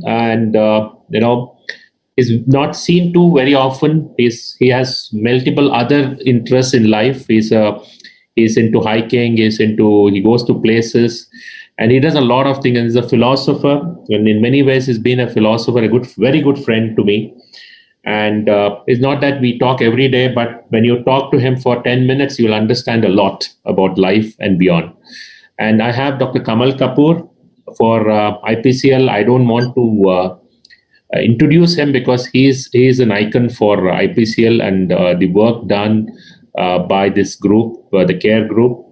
and is not seen too very often. He has multiple other interests in life. He's into hiking. He goes to places, and he does a lot of things. And he's a philosopher, and in many ways, he's been a philosopher, very good friend to me. And it's not that we talk every day, but when you talk to him for 10 minutes, you'll understand a lot about life and beyond. And I have Dr. Kapur for IPCL. I don't want to introduce him because he is an icon for IPCL and the work done by this group, the CARE group.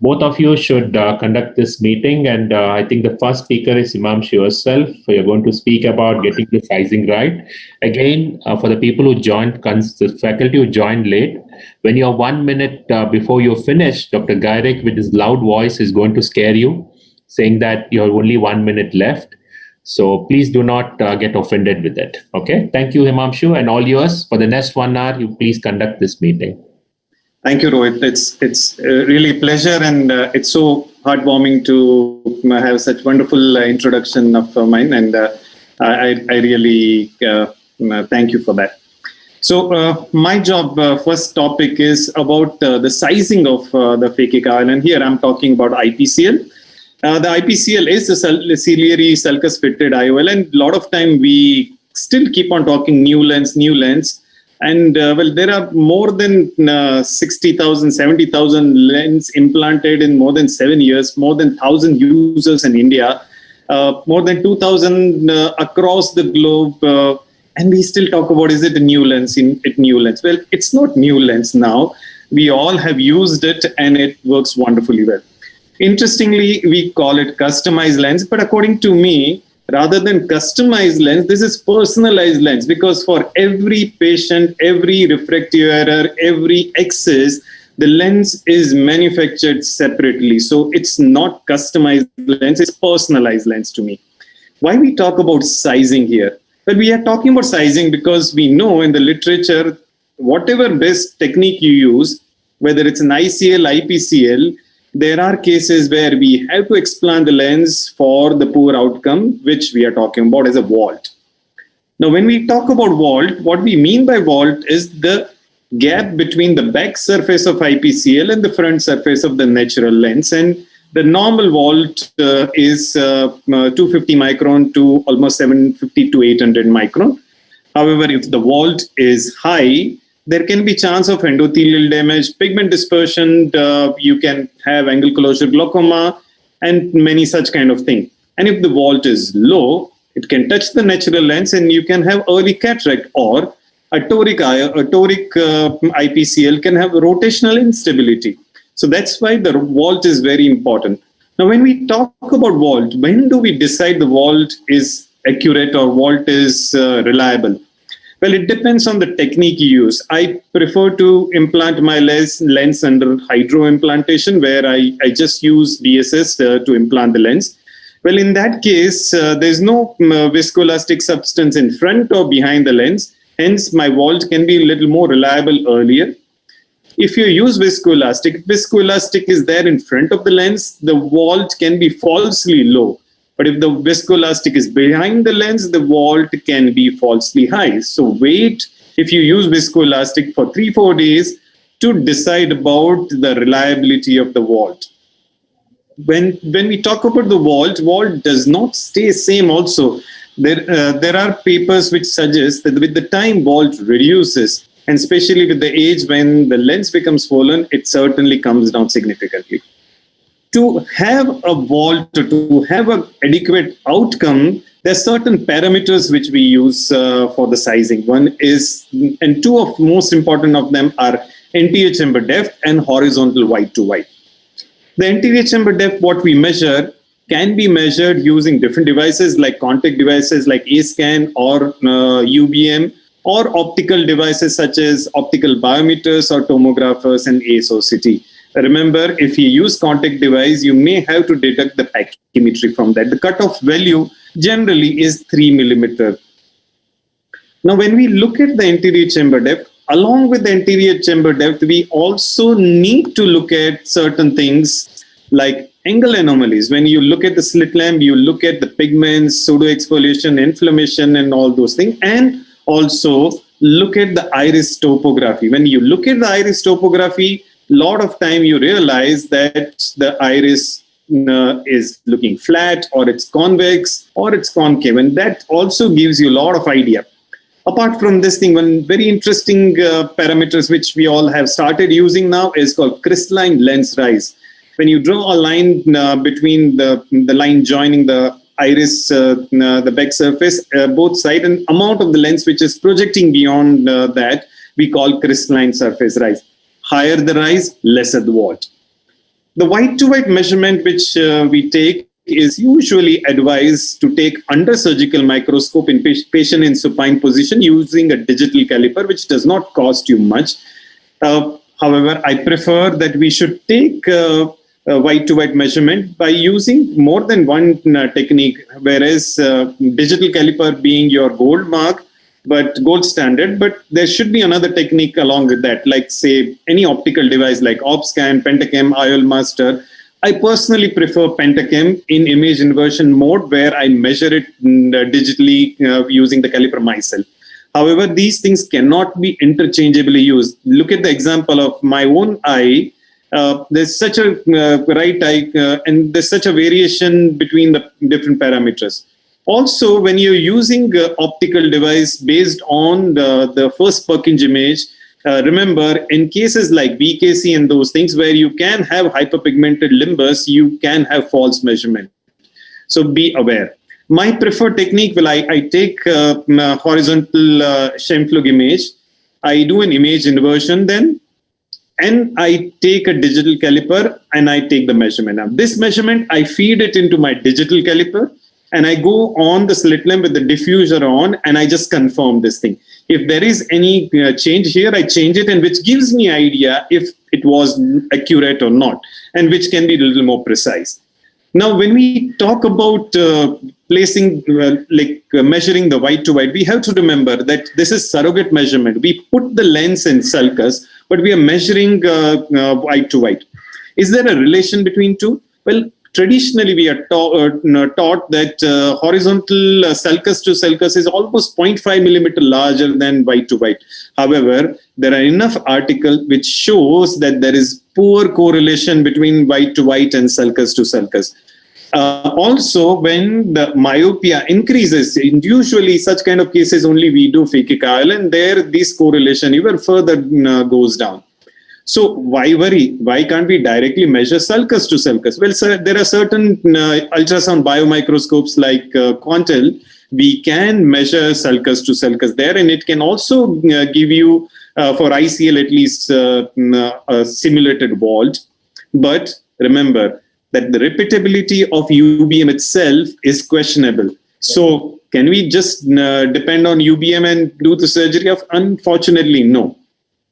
Both of you should conduct this meeting, and I think the first speaker is Himanshu yourself. You're going to speak about getting the sizing right. Again, for the people who joined, the faculty who joined late, when you're 1 minute before you finish, Dr. Gairik with his loud voice is going to scare you, saying that you have only 1 minute left. So please do not get offended with it. Okay. Thank you, Himanshu, and all yours. For the next 1 hour, you please conduct this meeting. Thank you, Rohit. It's really a pleasure, and it's so heartwarming to have such wonderful introduction of mine, and I really thank you for that. So my job, first topic is about the sizing of the phakic IOL, and here I'm talking about IPCL. The IPCL is a ciliary sulcus fitted IOL, and a lot of time we still keep on talking new lens. And there are more than 60,000, 70,000 lens implanted in more than 7 years, more than 1,000 users in India, more than 2,000 across the globe. And we still talk about, is it a new lens? Well, it's not new lens now. We all have used it and it works wonderfully well. Interestingly, we call it customized lens, but according to me, rather than customized lens, this is personalized lens, because for every patient, every refractive error, every excess, the lens is manufactured separately. So it's not customized lens, it's personalized lens to me. Why we talk about sizing here? Well, we are talking about sizing because we know in the literature, whatever best technique you use, whether it's an ICL, IPCL, there are cases where we have to explant the lens for the poor outcome, which we are talking about as a vault. Now, when we talk about vault, what we mean by vault is the gap between the back surface of IPCL and the front surface of the natural lens. And the normal vault is 250 micron to almost 750 to 800 micron. However, if the vault is high, there can be chance of endothelial damage, pigment dispersion, you can have angle closure glaucoma, and many such kind of thing. And if the vault is low, it can touch the natural lens and you can have early cataract, or a toric IPCL can have rotational instability. So that's why the vault is very important. Now, when we talk about vault, when do we decide the vault is accurate or vault is reliable? Well, it depends on the technique you use. I prefer to implant my lens under hydro implantation, where I just use DSS to implant the lens. Well, in that case, there's no viscoelastic substance in front or behind the lens. Hence, my vault can be a little more reliable earlier. If you use viscoelastic is there in front of the lens, the vault can be falsely low. But if the viscoelastic is behind the lens, the vault can be falsely high. So wait, if you use viscoelastic for 3-4 days to decide about the reliability of the vault. When we talk about the vault does not stay same also. There are papers which suggest that with the time vault reduces, and especially with the age when the lens becomes swollen, it certainly comes down significantly. To have a vault, to have an adequate outcome, there are certain parameters which we use for the sizing. One is, and two of most important of them are anterior chamber depth and horizontal wide to wide. The anterior chamber depth, what we measure, can be measured using different devices like contact devices like A-scan or UBM, or optical devices such as optical biometers or tomographers and ASOCT. Remember, if you use contact device, you may have to deduct the pachymetry from that. The cutoff value generally is 3 millimeter. Now, when we look at the anterior chamber depth, along with the anterior chamber depth, we also need to look at certain things like angle anomalies. When you look at the slit lamp, you look at the pigments, pseudo-exfoliation, inflammation, and all those things. And also look at the iris topography. When you look at the iris topography, a lot of time you realize that the iris is looking flat, or it's convex, or it's concave. And that also gives you a lot of idea. Apart from this thing, one very interesting parameters which we all have started using now is called crystalline lens rise. When you draw a line between the line joining the iris, the back surface, both sides, and amount of the lens which is projecting beyond that, we call crystalline surface rise. Higher the rise, lesser the vault. The white-to-white measurement which we take is usually advised to take under surgical microscope in patient in supine position using a digital caliper, which does not cost you much. However, I prefer that we should take white-to-white measurement by using more than one technique, whereas digital caliper being your gold mark, but gold standard, but there should be another technique along with that, like say any optical device like OpScan, Pentacam, IOL Master. I personally prefer Pentacam in image inversion mode, where I measure it digitally using the caliper myself. However, these things cannot be interchangeably used. Look at the example of my own eye. There's such a right eye, and there's such a variation between the different parameters. Also, when you're using optical device based on the first Purkinje image, remember, in cases like BKC and those things where you can have hyperpigmented limbus, you can have false measurement. So be aware. My preferred technique, I take horizontal Scheimpflug image. I do an image inversion then, and I take a digital caliper and I take the measurement. Now, this measurement, I feed it into my digital caliper, and I go on the slit lamp with the diffuser on, and I just confirm this thing. If there is any change here, I change it, and which gives me idea if it was accurate or not, and which can be a little more precise. Now, when we talk about placing, measuring the white to white, we have to remember that this is surrogate measurement. We put the lens in sulcus, but we are measuring white to white. Is there a relation between two? Well, traditionally, we are taught that horizontal sulcus to sulcus is almost 0.5 millimeter larger than white to white. However, there are enough articles which shows that there is poor correlation between white to white and sulcus to sulcus. Also, when the myopia increases, usually such kind of cases only we do phakic IOL, and there this correlation even further goes down. So why worry? Why can't we directly measure sulcus to sulcus? Well, sir, there are certain ultrasound biomicroscopes like Quantel. We can measure sulcus to sulcus there, and it can also give you, for ICL at least, a simulated vault. But remember that the repeatability of UBM itself is questionable. So can we just depend on UBM and do the surgery? Unfortunately, no.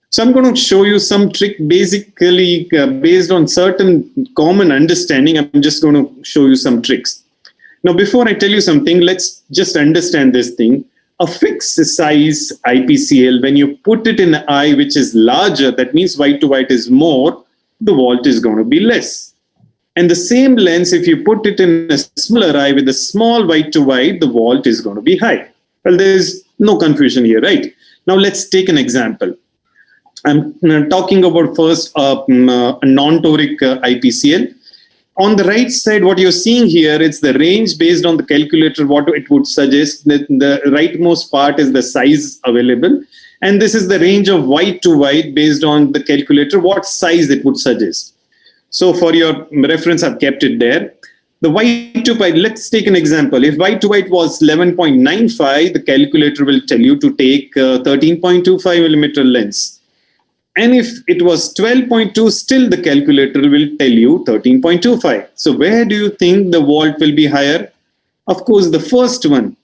So I'm going to show you some trick, basically based on certain common understanding. I'm just going to show you some tricks. Now, before I tell you something, let's just understand this thing. A fixed size IPCL, when you put it in an eye which is larger, that means white to white is more, the vault is going to be less. And the same lens, if you put it in a smaller eye with a small white to white, the vault is going to be high. Well, there's no confusion here, right? Now, let's take an example. I'm talking about first a non-toric IPCL. On the right side, what you're seeing here, it's the range based on the calculator, what it would suggest. That the rightmost part is the size available. And this is the range of white to white based on the calculator, what size it would suggest. So for your reference, I've kept it there. The white to white, let's take an example. If white to white was 11.95, the calculator will tell you to take 13.25 millimeter lens. And if it was 12.2, still the calculator will tell you 13.25. So where do you think the vault will be higher? Of course, the first one.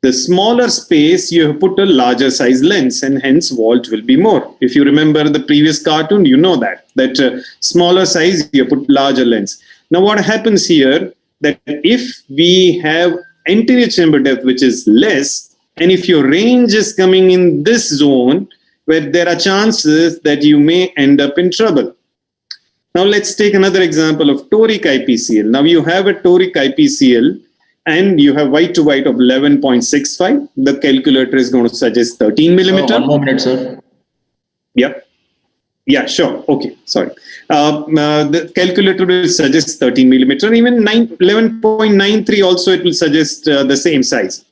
The smaller space, you have put a larger size lens, and hence vault will be more. If you remember the previous cartoon, you know that smaller size, you put larger lens. Now what happens here, that if we have anterior chamber depth, which is less, and if your range is coming in this zone, where there are chances that you may end up in trouble. Now let's take another example of toric IPCL. Now you have a toric IPCL and you have white to white of 11.65. The calculator is going to suggest 13 millimeter. One more minute, sir. Yep. Yeah, sure. Okay, sorry. The calculator will suggest 13 millimeter. Even 11.93 also it will suggest the same size.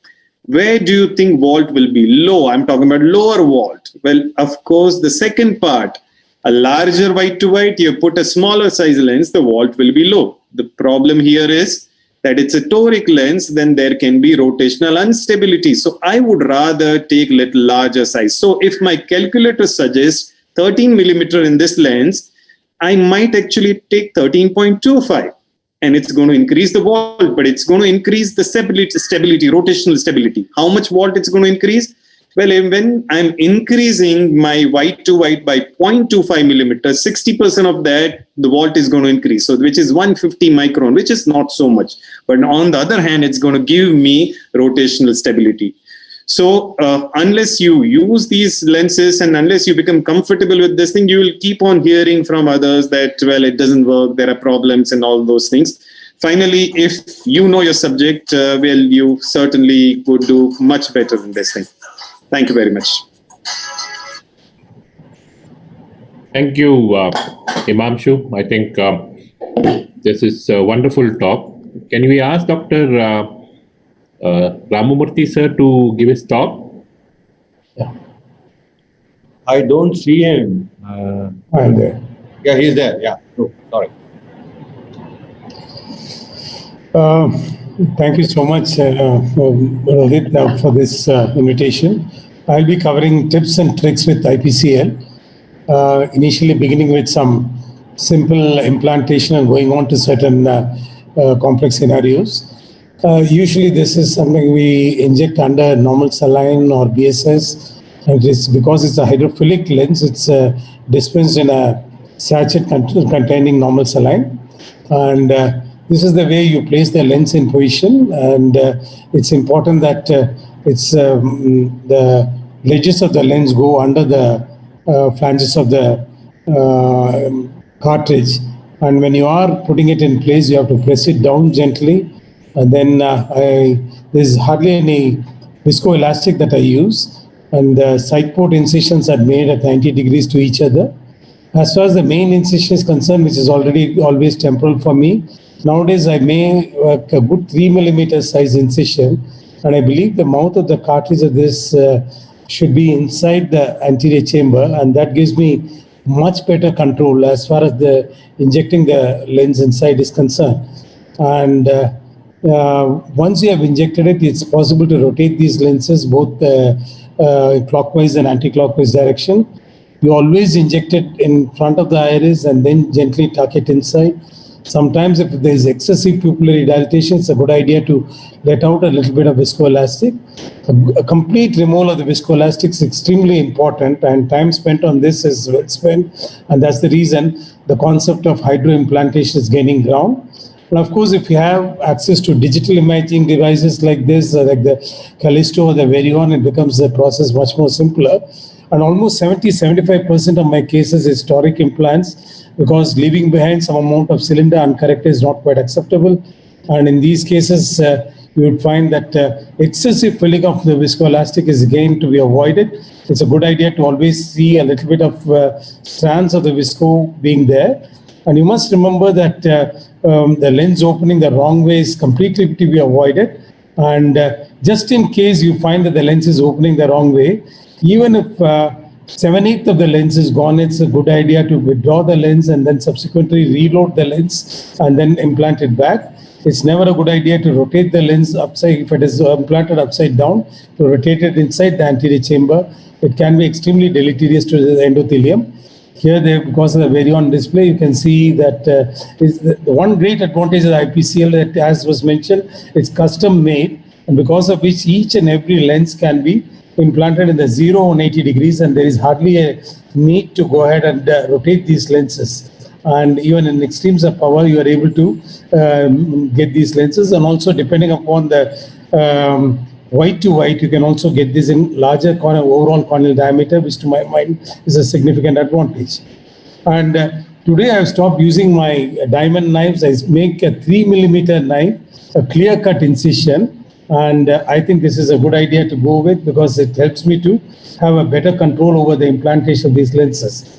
Where do you think vault will be low? I'm talking about lower vault. Well, of course, the second part, a larger white to white, you put a smaller size lens, the vault will be low. The problem here is that it's a toric lens, then there can be rotational instability. So I would rather take little larger size. So if my calculator suggests 13 millimeter in this lens, I might actually take 13.25. And it's going to increase the vault, but it's going to increase the stability, rotational stability. How much vault it's going to increase? Well, when I'm increasing my white to white by 0.25 millimeters, 60% of that, the vault is going to increase. So which is 150 micron, which is not so much. But on the other hand, it's going to give me rotational stability. So unless you use these lenses and unless you become comfortable with this thing, you will keep on hearing from others that, well, it doesn't work, there are problems and all those things. Finally, if you know your subject, well, you certainly would do much better in this thing. Thank you very much. Thank you, Himanshu. I think this is a wonderful talk. Can we ask Dr. Ramamurthy sir to give his talk? Yeah. I don't see him. I'm there. Yeah, he's there. Yeah. Oh, sorry. Thank you so much, Rohit, for this invitation. I'll be covering tips and tricks with IPCL, initially beginning with some simple implantation and going on to certain complex scenarios. Usually this is something we inject under normal saline or BSS, and it's because it's a hydrophilic lens, it's dispensed in a sachet containing normal saline. And this is the way you place the lens in position, and it's important that the ledges of the lens go under the flanges of the cartridge. And when you are putting it in place, you have to press it down gently. And then there's hardly any viscoelastic that I use. And the side port incisions are made at 90 degrees to each other. As far as the main incision is concerned, which is already always temporal for me, nowadays I make a good 3 millimeter size incision. And I believe the mouth of the cartridge of this should be inside the anterior chamber. And that gives me much better control as far as the injecting the lens inside is concerned. And once you have injected it, it's possible to rotate these lenses both clockwise and anti-clockwise direction. You always inject it in front of the iris and then gently tuck it inside. Sometimes if there is excessive pupillary dilatation, it's a good idea to let out a little bit of viscoelastic. A complete removal of the viscoelastic is extremely important, and time spent on this is well spent, and that's the reason the concept of hydroimplantation is gaining ground. And of course, if you have access to digital imaging devices like this, like the Callisto or the Verion, it becomes the process much more simpler. And almost 70-75% of my cases is toric implants, because leaving behind some amount of cylinder uncorrected is not quite acceptable. And in these cases, you would find that excessive filling of the viscoelastic is again to be avoided. It's a good idea to always see a little bit of strands of the visco being there. And you must remember that the lens opening the wrong way is completely to be avoided. And just in case you find that the lens is opening the wrong way, even if 7/8 of the lens is gone, it's a good idea to withdraw the lens and then subsequently reload the lens and then implant it back. It's never a good idea to rotate the lens upside, if it is implanted upside down, to rotate it inside the anterior chamber. It can be extremely deleterious to the endothelium. Here, because of the Verion display, you can see that the one great advantage of the IPCL, that as was mentioned, it's custom made, and because of which each and every lens can be implanted in the 0-180 degrees, and there is hardly a need to go ahead and rotate these lenses. And even in extremes of power, you are able to get these lenses, and also depending upon the white to white, you can also get this in larger overall corneal diameter, which to my mind is a significant advantage. And today I've stopped using my diamond knives. I make a 3 millimeter knife, a clear-cut incision, and I think this is a good idea to go with because it helps me to have a better control over the implantation of these lenses.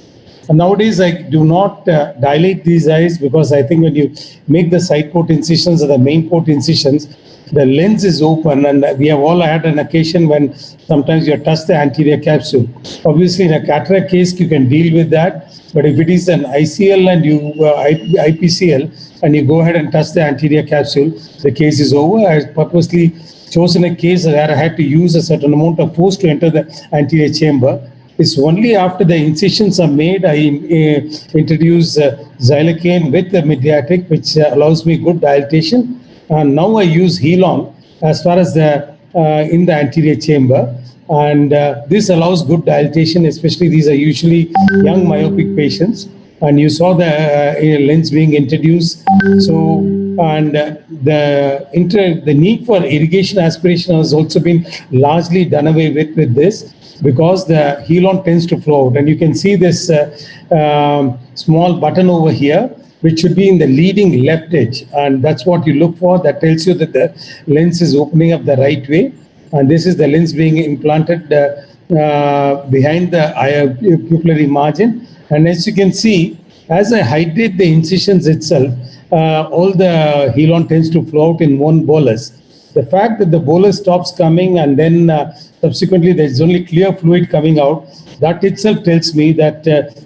And nowadays, I do not dilate these eyes because I think when you make the side port incisions or the main port incisions, the lens is open, and we have all had an occasion when sometimes you touch the anterior capsule. Obviously, in a cataract case, you can deal with that. But if it is an ICL and you IPCL and you go ahead and touch the anterior capsule, the case is over. I purposely chosen a case where I had to use a certain amount of force to enter the anterior chamber. It's only after the incisions are made I introduce xylocaine with the mediatic, which allows me good dilatation. And now I use Helon as far as the in the anterior chamber, and this allows good dilatation. Especially these are usually young myopic patients, and you saw the lens being introduced. So and the need for irrigation aspiration has also been largely done away with this, because the Helon tends to flow out. And you can see this small button over here, which should be in the leading left edge. And that's what you look for. That tells you that the lens is opening up the right way. And this is the lens being implanted behind the pupillary margin. And as you can see, as I hydrate the incisions itself, all the Helon tends to flow out in one bolus. The fact that the bolus stops coming and then subsequently there's only clear fluid coming out, that itself tells me that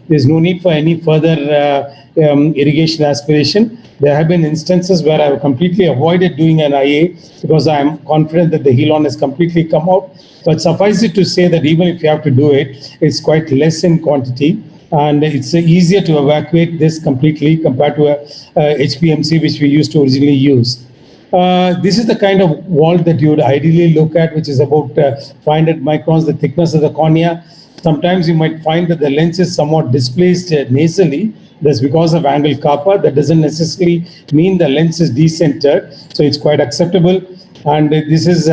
there's no need for any further irrigation aspiration. There have been instances where I've completely avoided doing an IA because I'm confident that the Helon has completely come out. But suffice it to say that even if you have to do it, it's quite less in quantity. And it's easier to evacuate this completely compared to a HPMC, which we used to originally use. This is the kind of vault that you would ideally look at, which is about 500 microns, the thickness of the cornea. Sometimes you might find that the lens is somewhat displaced nasally. That's because of angle kappa. That doesn't necessarily mean the lens is decentered, so it's quite acceptable. And this is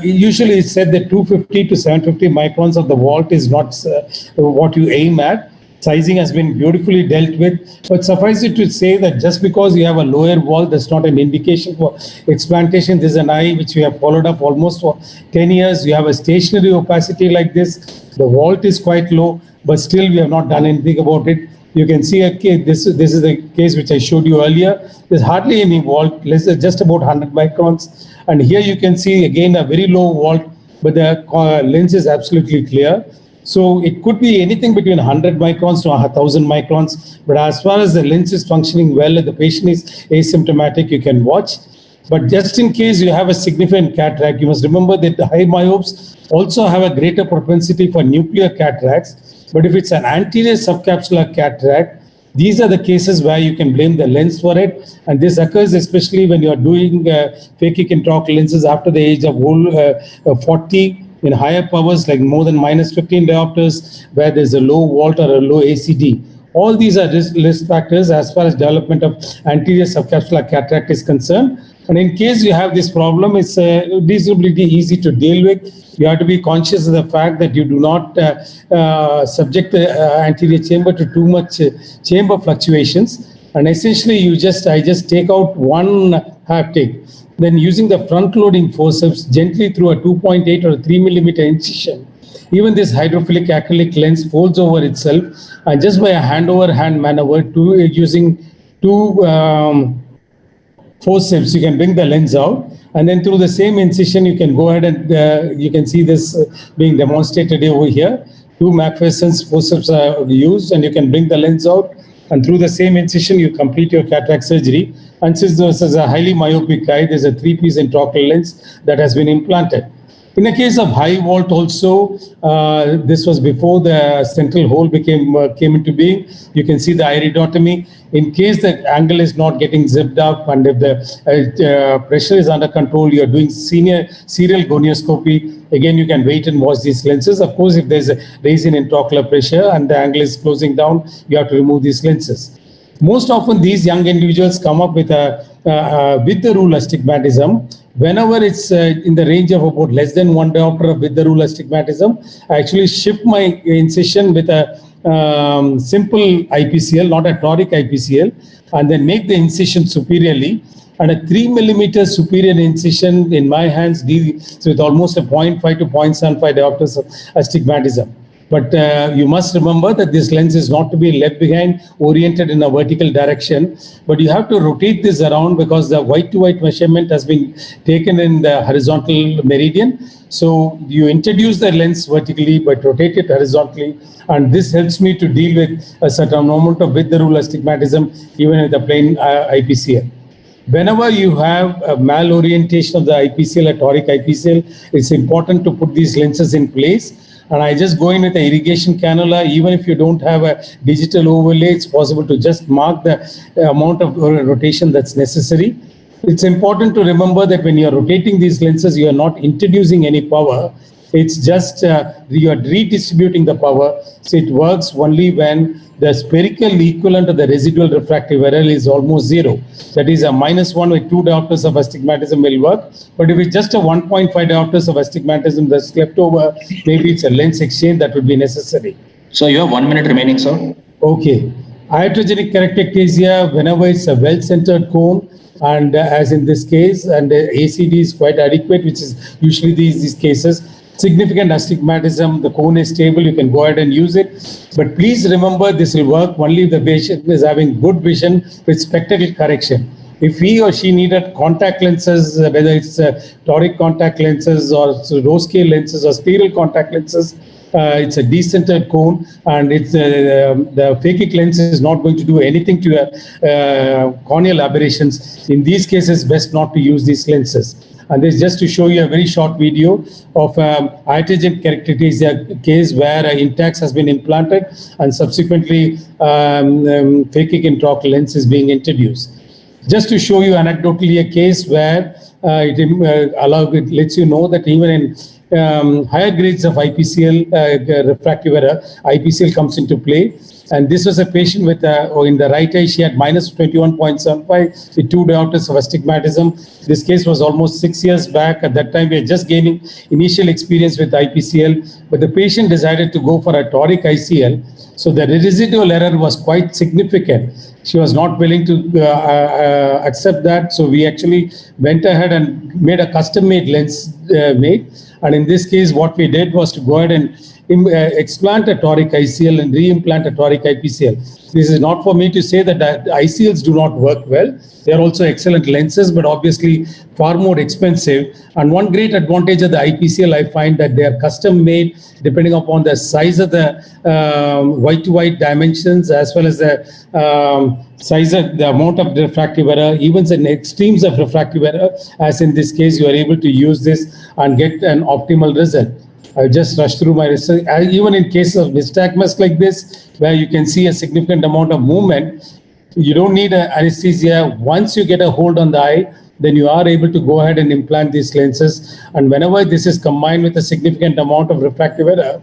usually it's said that 250 to 750 microns of the vault is not what you aim at. Sizing has been beautifully dealt with, but suffice it to say that just because you have a lower vault, that's not an indication for explantation. This is an eye which we have followed up almost for 10 years. You have a stationary opacity like this. The vault is quite low, but still we have not done anything about it. You can see a case, this is the case which I showed you earlier. There's hardly any vault, just about 100 microns. And here you can see again a very low vault, but the lens is absolutely clear. So it could be anything between 100 microns to 1,000 microns. But as far as the lens is functioning well and the patient is asymptomatic, you can watch. But just in case you have a significant cataract, you must remember that the high myopes also have a greater propensity for nuclear cataracts. But if it's an anterior subcapsular cataract, these are the cases where you can blame the lens for it. And this occurs especially when you are doing phakic intraocular lenses after the age of 40 in higher powers, like more than minus 15 diopters, where there's a low vault or a low ACD. All these are risk factors as far as development of anterior subcapsular cataract is concerned. And in case you have this problem, it's reasonably easy to deal with. You have to be conscious of the fact that you do not subject the anterior chamber to too much chamber fluctuations. And essentially, I just take out one haptic. Then using the front-loading forceps gently through a 2.8 or a 3 millimeter incision, even this hydrophilic acrylic lens folds over itself, and just by a hand-over-hand maneuver, using two forceps, you can bring the lens out, and then through the same incision, you can go ahead and you can see this being demonstrated over here. Two McPherson's forceps are used, and you can bring the lens out, and through the same incision, you complete your cataract surgery. And since this is a highly myopic eye, there's a 3-piece intraocular lens that has been implanted. In the case of high vault also, this was before the central hole came into being. You can see the iridotomy. In case the angle is not getting zipped up and if the pressure is under control, you're doing serial gonioscopy. Again, you can wait and watch these lenses. Of course, if there's a raise in intraocular pressure and the angle is closing down, you have to remove these lenses. Most often, these young individuals come up with the rule astigmatism. Whenever it's in the range of about less than 1 diopter with the rule astigmatism, I actually shift my incision with a simple IPCL, not a toric IPCL, and then make the incision superiorly. And a 3 millimeter superior incision in my hands deals with almost a 0.5 to 0.75 diopters of astigmatism. But you must remember that this lens is not to be left behind, oriented in a vertical direction, but you have to rotate this around because the white to white measurement has been taken in the horizontal meridian. So you introduce the lens vertically, but rotate it horizontally. And this helps me to deal with a certain amount of with the rule astigmatism, even with a plain IPCL. Whenever you have a malorientation of the IPCL, a toric IPCL, it's important to put these lenses in place. And I just go in with an irrigation cannula. Even if you don't have a digital overlay, it's possible to just mark the amount of rotation that's necessary. It's important to remember that when you're rotating these lenses, you are not introducing any power. It's just you are redistributing the power. So it works only when the spherical equivalent of the residual refractive error is almost zero. That is a -1 with 2 diopters of astigmatism will work. But if it's just a 1.5 diopters of astigmatism that's left over, maybe it's a lens exchange that would be necessary. So you have 1 minute remaining, sir. Okay. Iatrogenic keratoconus, whenever it's a well-centered cone, and as in this case, and ACD is quite adequate, which is usually these cases. Significant astigmatism, the cone is stable, you can go ahead and use it. But please remember, this will work only if the patient is having good vision with spectacle correction. If he or she needed contact lenses, whether it's toric contact lenses or rose scale lenses or sterile contact lenses, it's a decentered cone, and it's the phakic lens is not going to do anything to your corneal aberrations. In these cases, best not to use these lenses. And this is just to show you a very short video of iatrogenic keratoconus case where Intax has been implanted and subsequently phakic intraocular lens is being introduced. Just to show you anecdotally a case where it lets you know that even in higher grades of IPCL refractive error, IPCL comes into play. And this was a patient with, in the right eye, she had -21.75 with 2 diopters of astigmatism. This case was almost 6 years back. At that time, we were just gaining initial experience with IPCL, but the patient decided to go for a toric ICL. So the residual error was quite significant. She was not willing to accept that. So we actually went ahead and made a custom-made lens made. And in this case, what we did was to go ahead and explant a toric ICL and reimplant a toric IPCL. This is not for me to say that the ICLs do not work well. They are also excellent lenses, but obviously far more expensive. And one great advantage of the IPCL, I find that they are custom made depending upon the size of the white to white dimensions, as well as the size of the amount of refractive error, even in extremes of refractive error, as in this case, you are able to use this and get an optimal result. I'll just rush through my research. Even in cases of nystagmus like this, where you can see a significant amount of movement, you don't need anesthesia. Once you get a hold on the eye, then you are able to go ahead and implant these lenses. And whenever this is combined with a significant amount of refractive error,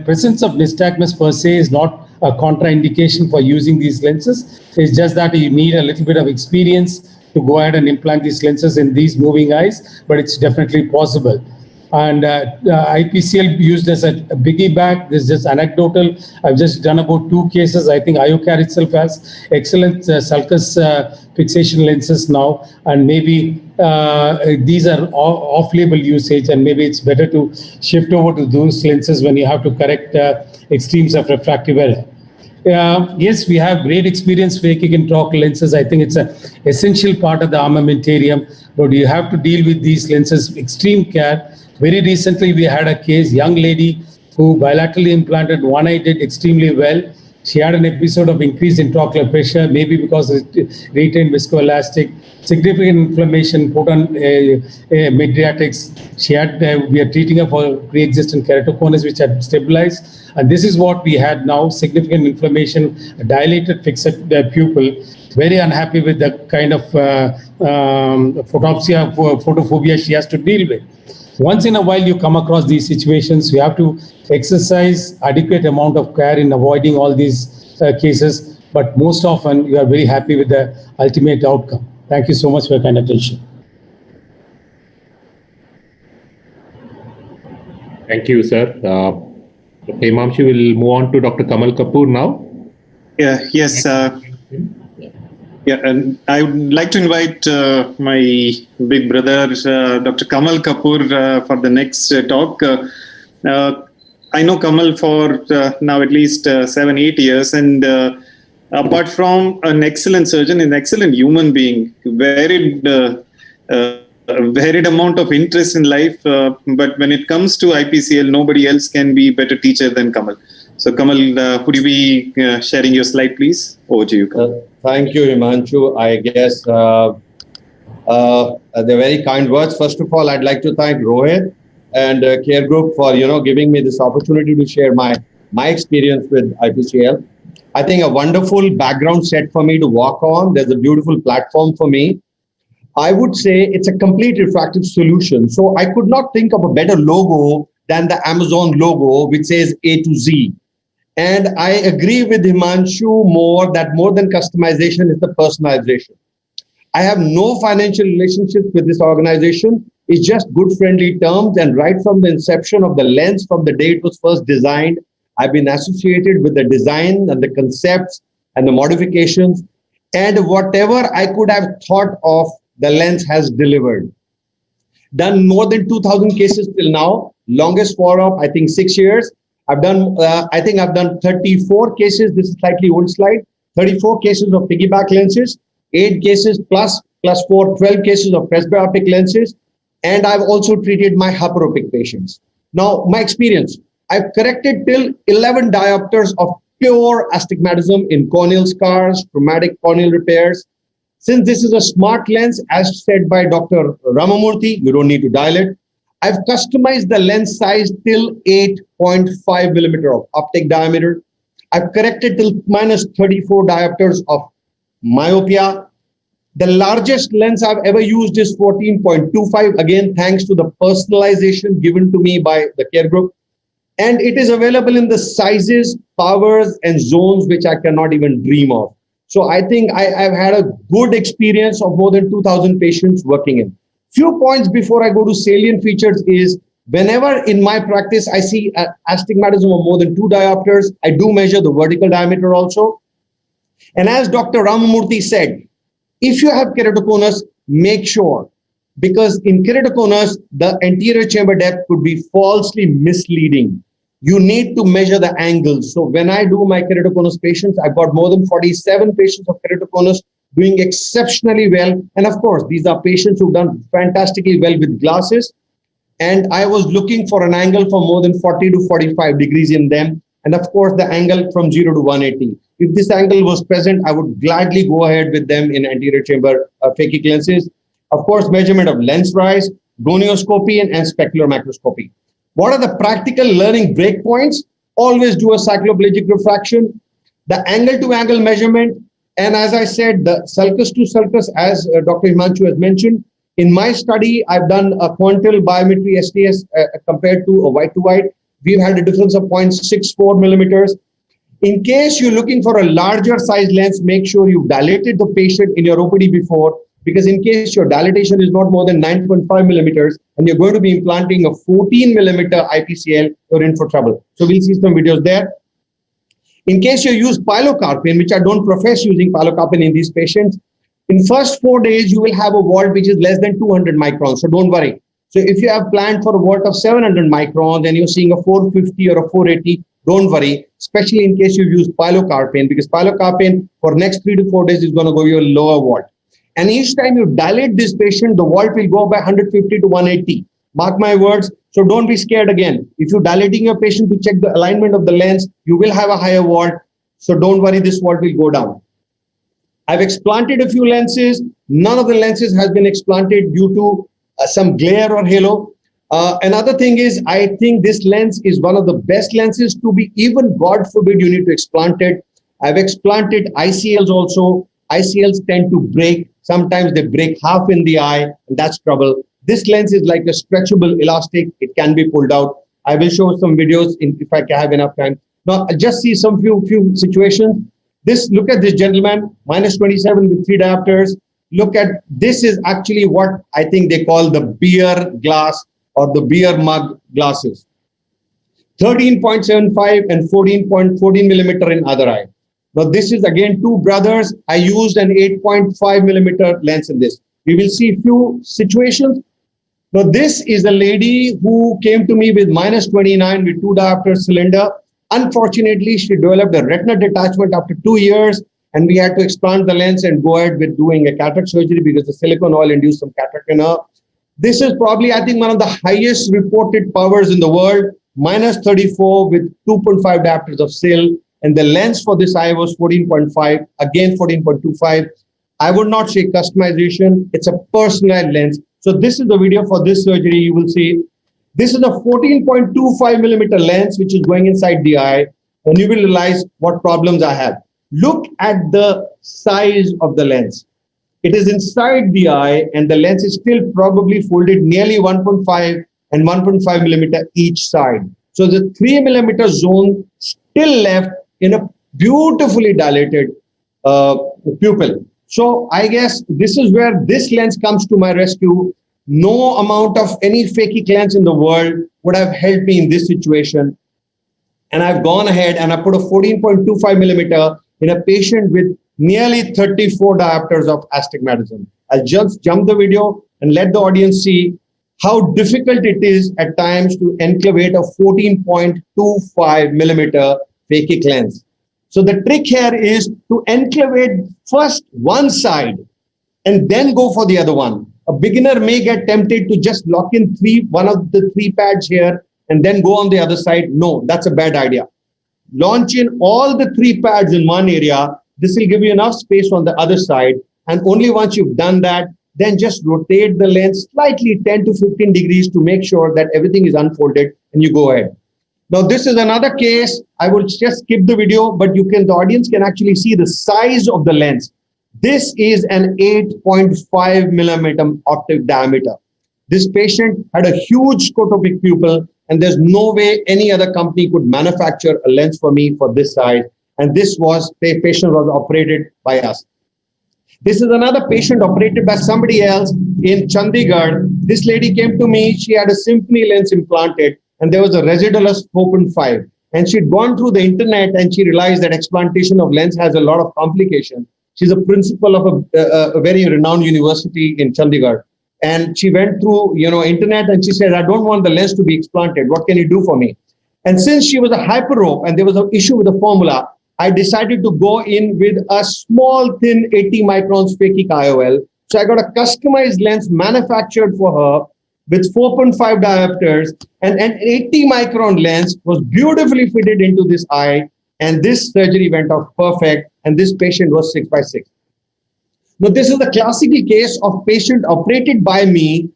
presence of nystagmus per se is not a contraindication for using these lenses. It's just that you need a little bit of experience to go ahead and implant these lenses in these moving eyes, but it's definitely possible. And IPCL used as a piggyback. This is just anecdotal. I've just done about 2 cases. I think IOCAR itself has excellent sulcus fixation lenses now, and maybe these are off-label usage, and maybe it's better to shift over to those lenses when you have to correct extremes of refractive error. Yes, we have great experience phakic intraocular lenses. I think it's an essential part of the armamentarium, but you have to deal with these lenses with extreme care. Very recently, we had a case, young lady who bilaterally implanted one eye, did extremely well. She had an episode of increased intraocular pressure, maybe because it retained viscoelastic, significant inflammation, put on mydriatics. She had, we are treating her for pre-existing keratoconus, which had stabilized. And this is what we had now, significant inflammation, dilated fixed pupil. Very unhappy with the kind of photopsia, photophobia she has to deal with. Once in a while, you come across these situations. You have to exercise adequate amount of care in avoiding all these cases. But most often, you are very happy with the ultimate outcome. Thank you so much for your kind attention. Thank you, sir. Himanshu will move on to Dr. Kamal Kapur now. Yes. Yeah, and I would like to invite my big brother, Dr. Kamal Kapur, for the next talk. I know Kamal for now at least 7-8 years, and apart from an excellent surgeon, an excellent human being, varied amount of interest in life. But when it comes to IPCL, nobody else can be better teacher than Kamal. So Kamal, would you be sharing your slide, please? Over to you, Kamal. Thank you, Himanshu. I guess the very kind words. First of all, I'd like to thank Rohit and Care Group for giving me this opportunity to share my experience with IPCL. I think a wonderful background set for me to walk on. There's a beautiful platform for me. I would say it's a complete refractive solution. So I could not think of a better logo than the Amazon logo, which says A to Z. And I agree with Himanshu more than customization is the personalization. I have no financial relationship with this organization. It's just good friendly terms. And right from the inception of the lens, from the day it was first designed, I've been associated with the design and the concepts and the modifications. And whatever I could have thought of, the lens has delivered. Done more than 2,000 cases till now. Longest follow-up, I think 6 years. I've done 34 cases. This is slightly old slide. 34 cases of piggyback lenses, 8 cases plus 4, 12 cases of presbyopic lenses. And I've also treated my hyperopic patients. Now, my experience, I've corrected till 11 diopters of pure astigmatism in corneal scars, traumatic corneal repairs. Since this is a smart lens, as said by Dr. Ramamurthy, you don't need to dial it. I've customized the lens size till 8.5 millimeter of optic diameter. I've corrected till minus 34 diopters of myopia. The largest lens I've ever used is 14.25. Again, thanks to the personalization given to me by the Care Group. And it is available in the sizes, powers, and zones which I cannot even dream of. So I think I've had a good experience of more than 2,000 patients working in. Few points before I go to salient features is, whenever in my practice I see astigmatism of more than 2 diopters, I do measure the vertical diameter also. And as Dr. Ramamurthy said, if you have keratoconus, make sure, because in keratoconus, the anterior chamber depth could be falsely misleading. You need to measure the angles. So when I do my keratoconus patients, I've got more than 47 patients of keratoconus doing exceptionally well. And of course, these are patients who've done fantastically well with glasses. And I was looking for an angle for more than 40 to 45 degrees in them. And of course, the angle from 0 to 180. If this angle was present, I would gladly go ahead with them in anterior chamber phakic lenses. Of course, measurement of lens rise, gonioscopy, and specular macroscopy. What are the practical learning breakpoints? Always do a cycloplegic refraction, the angle-to-angle measurement, and as I said, the sulcus to sulcus, as Dr. Himanshu has mentioned. In my study, I've done a quantil biometry STS compared to a white to white. We've had a difference of 0.64 millimeters. In case you're looking for a larger size lens, make sure you've dilated the patient in your OPD before, because in case your dilatation is not more than 9.5 millimeters and you're going to be implanting a 14 millimeter IPCL, you're in for trouble. So we'll see some videos there. In case you use pilocarpine, which I don't profess using pilocarpine in these patients, in first 4 days, you will have a vault which is less than 200 microns. So don't worry. So if you have planned for a vault of 700 microns and you're seeing a 450 or a 480, don't worry, especially in case you use pilocarpine, because pilocarpine for next 3 to 4 days is going to go you a lower vault. And each time you dilate this patient, the vault will go by 150 to 180. Mark my words. So don't be scared again. If you're dilating your patient to check the alignment of the lens, you will have a higher vault. So don't worry, this vault will go down. I've explanted a few lenses. None of the lenses has been explanted due to some glare or halo. Another thing is, I think this lens is one of the best lenses to be, even God forbid you need to explant it. I've explanted ICLs also. ICLs tend to break. Sometimes they break half in the eye, and that's trouble. This lens is like a stretchable elastic. It can be pulled out. I will show some videos if I have enough time. Now, I'll just see some few situations. Look at this gentleman, minus 27 with 3 diopters. Look at, this is actually what I think they call the beer glass or the beer mug glasses. 13.75 and 14 millimeter in other eye. Now this is again two brothers. I used an 8.5 millimeter lens in this. We will see few situations. Now this is a lady who came to me with -29 with 2 diopter cylinder. Unfortunately, she developed a retina detachment after 2 years, and we had to expand the lens and go ahead with doing a cataract surgery because the silicone oil induced some cataract in her. This is probably, I think, one of the highest reported powers in the world, -34 with 2.5 diopters of SIL. And the lens for this eye was 14.5, again 14.25. I would not say customization, it's a personalized lens. So this is the video for this surgery. You will see this is a 14.25 millimeter lens, which is going inside the eye, and you will realize what problems I have. Look at the size of the lens. It is inside the eye, and the lens is still probably folded nearly 1.5 and 1.5 millimeter each side. So the 3 millimeter zone still left in a beautifully dilated pupil. So I guess this is where this lens comes to my rescue. No amount of any fakey lens in the world would have helped me in this situation. And I've gone ahead and I put a 14.25 millimeter in a patient with nearly 34 diopters of astigmatism. I'll just jump the video and let the audience see how difficult it is at times to enclavate a 14.25 millimeter phakic lens. So the trick here is to enclavate first one side and then go for the other one. A beginner may get tempted to just lock in one of the 3 pads here and then go on the other side. No, that's a bad idea. Launch in all the 3 pads in one area. This will give you enough space on the other side. And only once you've done that, then just rotate the lens slightly 10 to 15 degrees to make sure that everything is unfolded and you go ahead. Now, this is another case. I will just skip the video, but the audience can actually see the size of the lens. This is an 8.5 millimeter optic diameter. This patient had a huge scotopic pupil, and there's no way any other company could manufacture a lens for me for this size. And the patient was operated by us. This is another patient operated by somebody else in Chandigarh. This lady came to me. She had a Symphony lens implanted, and there was a residual 4.5. And she'd gone through the internet, and she realized that explantation of lens has a lot of complications. She's a principal of a very renowned university in Chandigarh. And she went through, internet, and she said, I don't want the lens to be explanted. What can you do for me? And since she was a hyperope and there was an issue with the formula, I decided to go in with a small, thin 80 microns phakic IOL. So I got a customized lens manufactured for her with 4.5 diopters, and an 80 micron lens was beautifully fitted into this eye. And this surgery went off perfect. And this patient was 6/6. Now, this is the classical case of patient operated by me,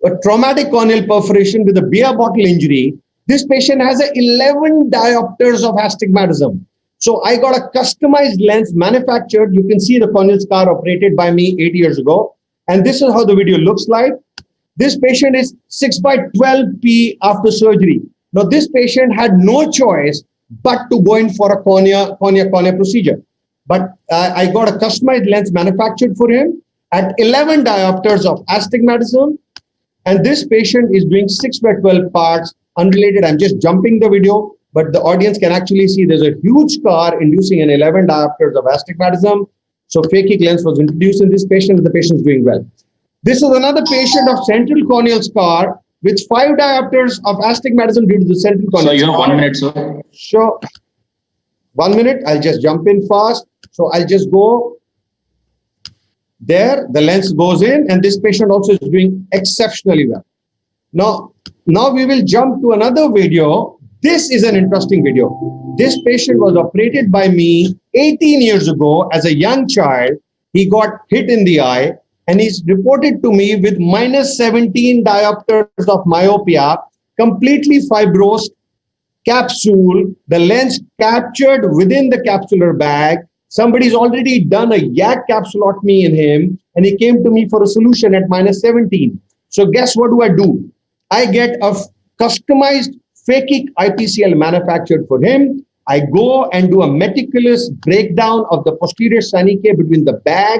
a traumatic corneal perforation with a beer bottle injury. This patient has 11 diopters of astigmatism. So I got a customized lens manufactured. You can see the corneal scar operated by me 8 years ago. And this is how the video looks like. This patient is 6/12p after surgery. Now, this patient had no choice but to go in for a cornea procedure. But I got a customized lens manufactured for him at 11 diopters of astigmatism. And this patient is doing 6/12 parts unrelated. I'm just jumping the video, but the audience can actually see there's a huge scar inducing an 11 diopters of astigmatism. So phakic lens was introduced in this patient, and the patient is doing well. This is another patient of central corneal scar with 5 diopters of astigmatism due to the central corneal scar. So you have 1 minute, sir. Sure. 1 minute. I'll just jump in fast. So I'll just go there. The lens goes in, and this patient also is doing exceptionally well. Now we will jump to another video. This is an interesting video. This patient was operated by me 18 years ago as a young child. He got hit in the eye, and he's reported to me with -17 diopters of myopia, completely fibrosed capsule, the lens captured within the capsular bag. Somebody's already done a yak capsulotomy in him, and he came to me for a solution at -17. So guess what do? I get a customized phakic IPCL manufactured for him. I go and do a meticulous breakdown of the posterior synechiae between the bag,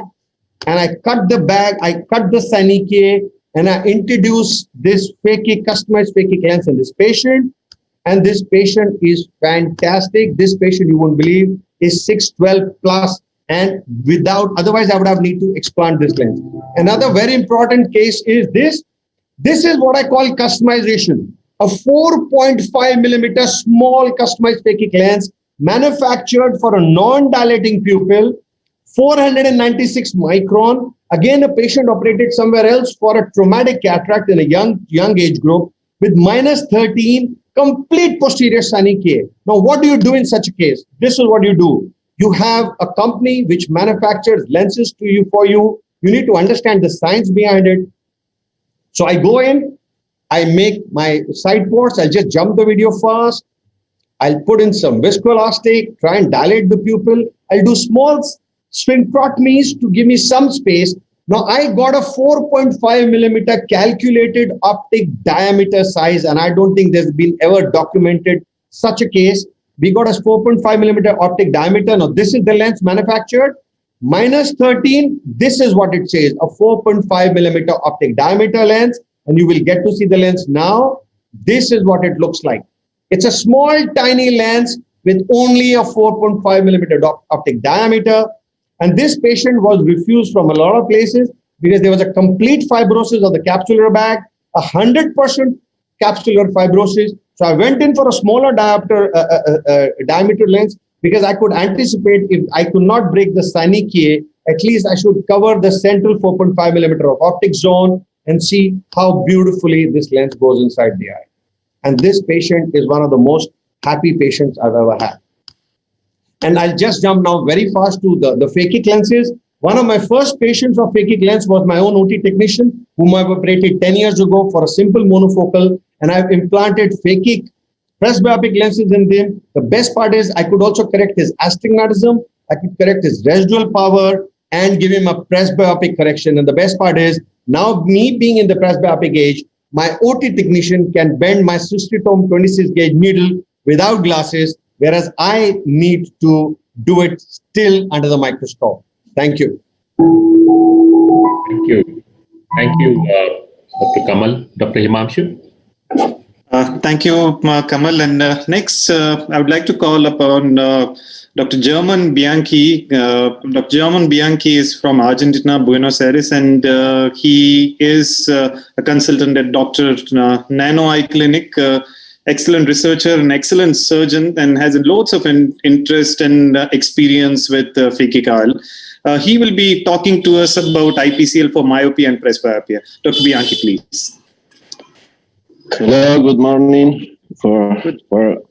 and I cut the bag, I cut the synechiae, and I introduce this customized phakic lens in this patient. And this patient is fantastic. This patient, you won't believe, is 612 plus, and without, otherwise I would have need to expand this lens. Another very important case is this. This is what I call customization. A 4.5 millimeter small customized phakic lens manufactured for a non-dilating pupil, 496 micron. Again, a patient operated somewhere else for a traumatic cataract in a young age group with minus 13, complete posterior synechiae. Now, what do you do in such a case? This is what you do. You have a company which manufactures lenses for you. You need to understand the science behind it. So I go in, I make my side ports. I'll just jump the video first. I'll put in some viscoelastic, try and dilate the pupil. I'll do small sphincterotomies to give me some space. Now I got a 4.5 millimeter calculated optic diameter size, and I don't think there's been ever documented such a case. We got a 4.5 millimeter optic diameter. Now this is the lens manufactured. Minus 13, this is what it says, a 4.5 millimeter optic diameter lens, and you will get to see the lens now. This is what it looks like. It's a small, tiny lens with only a 4.5 millimeter optic diameter. And this patient was refused from a lot of places because there was a complete fibrosis of the capsular bag, 100% capsular fibrosis. So I went in for a smaller diameter lens because I could anticipate if I could not break the synechiae, at least I should cover the central 4.5 millimeter of optic zone and see how beautifully this lens goes inside the eye. And this patient is one of the most happy patients I've ever had. And I'll just jump now very fast to the phakic lenses. One of my first patients of phakic lens was my own OT technician, whom I've operated 10 years ago for a simple monofocal, and I've implanted phakic presbyopic lenses in them. The best part is I could also correct his astigmatism, I could correct his residual power, and give him a presbyopic correction. And the best part is, now me being in the presbyopic age, my OT technician can bend my cystitome 26 gauge needle without glasses, whereas I need to do it still under the microscope. Thank you. Thank you. Thank you, Dr. Kamal. Dr. Himanshu. Thank you, Kamal. And next, I would like to call upon Dr. German Bianchi. Dr. German Bianchi is from Argentina, Buenos Aires, and he is a consultant at Dr. Nano Eye Clinic, excellent researcher, an excellent surgeon, and has loads of interest and experience with phakic eye. He will be talking to us about IPCL for myopia and presbyopia. Dr. Bianchi, please. Hello, good morning for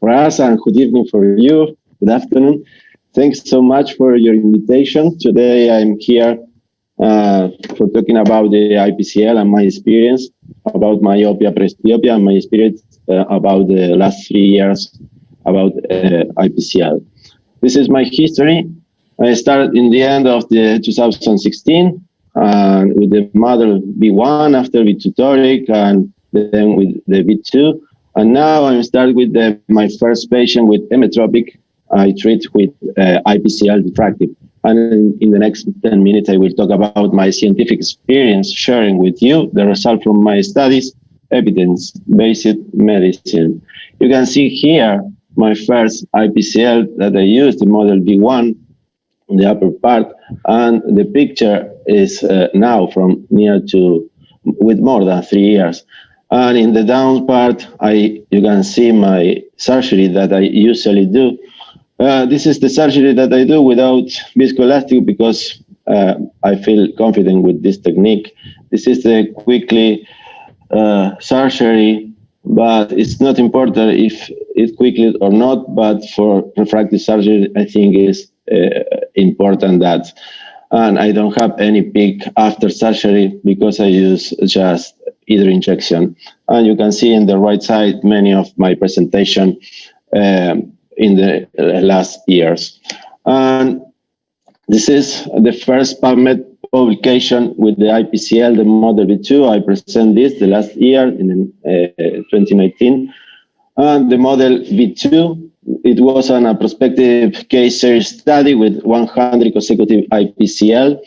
us and good evening for you. Good afternoon. Thanks so much for your invitation. Today I'm here for talking about the IPCL and my experience about myopia, presbyopia, and my experience about the last 3 years about IPCL. This is my history. I started in the end of the 2016 with the model V1, after V2 Toric, and then with the V2. And now I'm starting with my first patient with emetropic. I treat with IPCL refractive. And in the next 10 minutes, I will talk about my scientific experience, sharing with you the result from my studies, evidence-based medicine. You can see here my first IPCL that I used, the model V1, in the upper part, and the picture is now from near to, with more than 3 years. And in the down part, you can see my surgery that I usually do. This is the surgery that I do without viscoelastic because I feel confident with this technique. This is the quickly surgery, but it's not important if it's quickly or not, but for refractive surgery, I think it's important that. And I don't have any peak after surgery because I use just either injection. And you can see in the right side many of my presentation in the last years. And this is the first PubMed publication with the IPCL, the model V2. I present this the last year in 2019. And the model V2, it was a prospective case series study with 100 consecutive IPCL.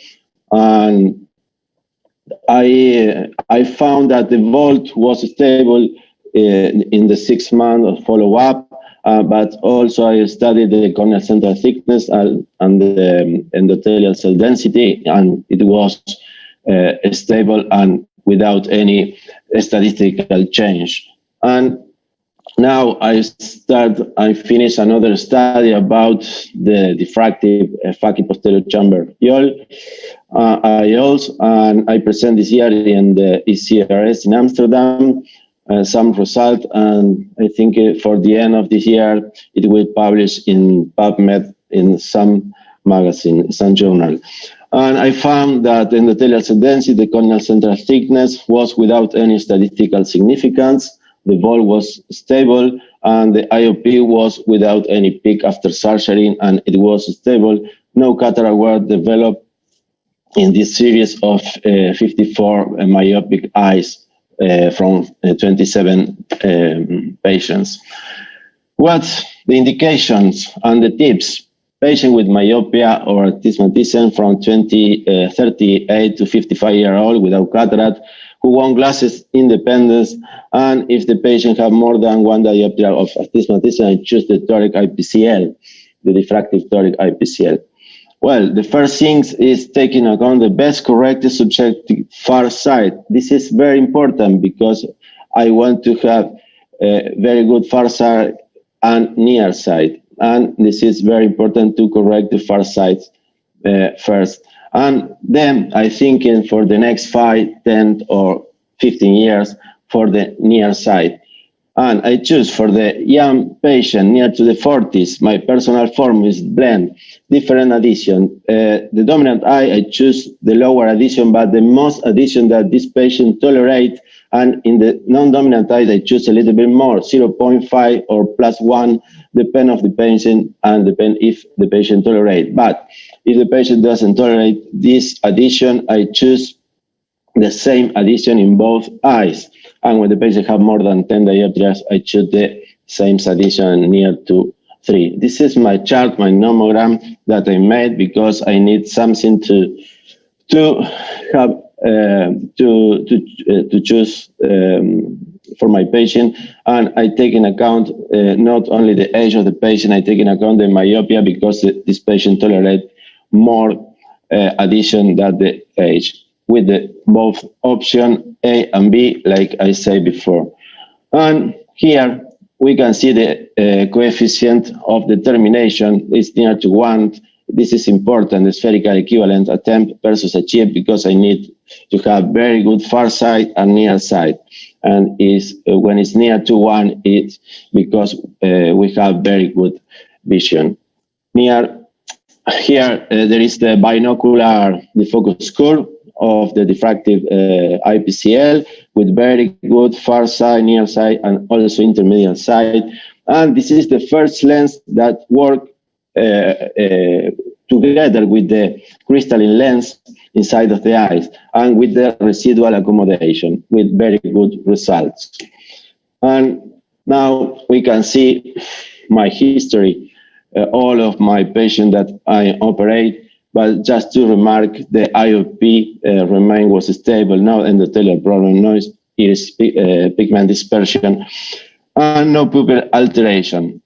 And I found that the volt was stable in the 6 month follow-up, but also I studied the corneal central thickness and the endothelial cell density, and it was stable and without any statistical change. And now I finish another study about the diffractive facet posterior chamber IOLs, and I present this year in the ECRS in Amsterdam some result, and I think for the end of this year it will publish in PubMed in some magazine, some journal. And I found that endothelial cell density, the corneal central thickness, was without any statistical significance. The vol was stable, and the IOP was without any peak after surgery, and it was stable. No cataract were developed in this series of 54 myopic eyes from 27 patients. What's the indications and the tips? Patient with myopia or astigmatism from 38 to 55-year-old without cataract, who want glasses independence, and if the patient have more than one diopter of astigmatism, I choose the Toric Ipcl, the refractive Toric Ipcl. Well, the first thing is taking account the best corrected subjective far sight. This is very important because I want to have a very good far sight and near sight. And this is very important to correct the far sight first. And then I thinking for the next 5, 10, or 15 years for the near sight. And I choose for the young patient near to the 40s, my personal form is blend, different addition. The dominant eye, I choose the lower addition, but the most addition that this patient tolerate. And in the non-dominant eye, I choose a little bit more, 0.5 or +1, depend of the patient and depend if the patient tolerate. But if the patient doesn't tolerate this addition, I choose the same addition in both eyes. And when the patient have more than 10 diopters, I choose the same addition near to 3. This is my chart, my nomogram that I made because I need something to have to choose for my patient, and I take in account not only the age of the patient, I take in account the myopia because this patient tolerate more addition than the age, with the both option A and B, like I said before. And here we can see the coefficient of determination is near to 1. This is important, the spherical equivalent attempt versus achieved, because I need to have very good far sight and near sight. And when it's near to 1, it's because we have very good vision. Here there is the binocular defocus curve of the diffractive Ipcl with very good far sight, near sight, and also intermediate sight. And this is the first lens that works together with the crystalline lens inside of the eyes and with the residual accommodation with very good results. And now we can see my history, all of my patients that I operate, but just to remark, the IOP remain was stable, no endothelial problem, no iris pigment dispersion, and no pupil alteration.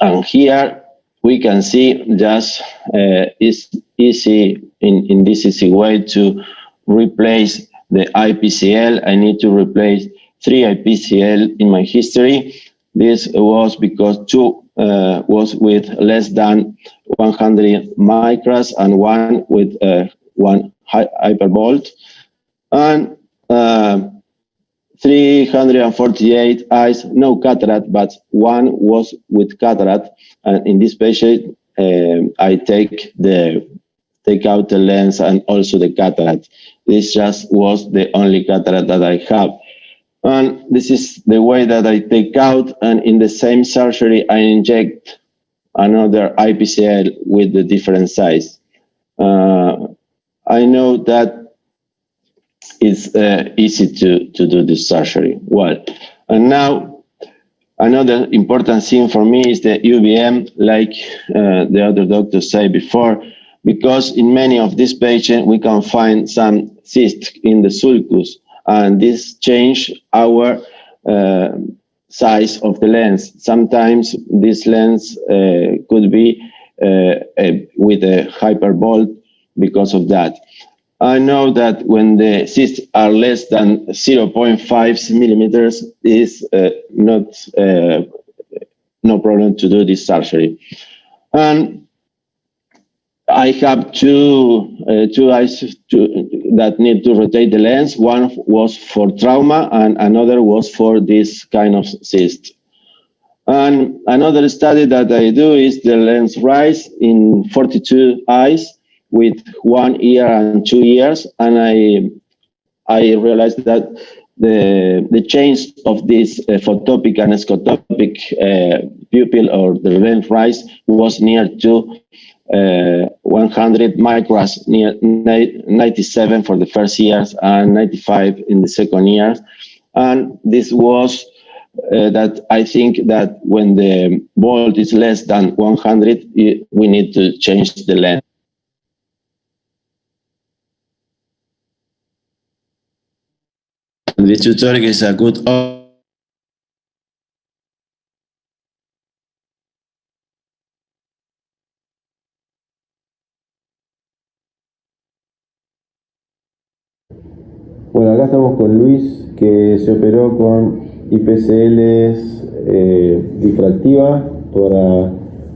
And here we can see just it's easy in this easy way to replace the Ipcl. I need to replace 3 Ipcl in my history. This was because 2 was with less than 100 microns and 1 with 1 hypervolt. And 348 eyes, no cataract, but 1 was with cataract. And in this patient, I take out the lens and also the cataract. This just was the only cataract that I have. And this is the way that I take out, and in the same surgery, I inject another Ipcl with the different size. I know that it's easy to do this surgery well. And now, another important thing for me is the UVM, like the other doctors said before, because in many of these patients, we can find some cysts in the sulcus, and this change our size of the lens. Sometimes this lens could be with a hyperbolt because of that. I know that when the cysts are less than 0.5 millimeters, is not no problem to do this surgery. And I have two eyes that need to rotate the lens. One was for trauma, and another was for this kind of cyst. And another study that I do is the lens rise in 42 eyes with 1 year and 2 years, and I realized that the change of this photopic and scotopic pupil, or the lens rise, was near to 100 microns, near 97 for the first years and 95 in the second year. And this was that I think that when the bolt is less than 100, we need to change the lens. The tutorial is a good. Bueno, acá estamos con Luis, que se operó con Ipcl difractiva para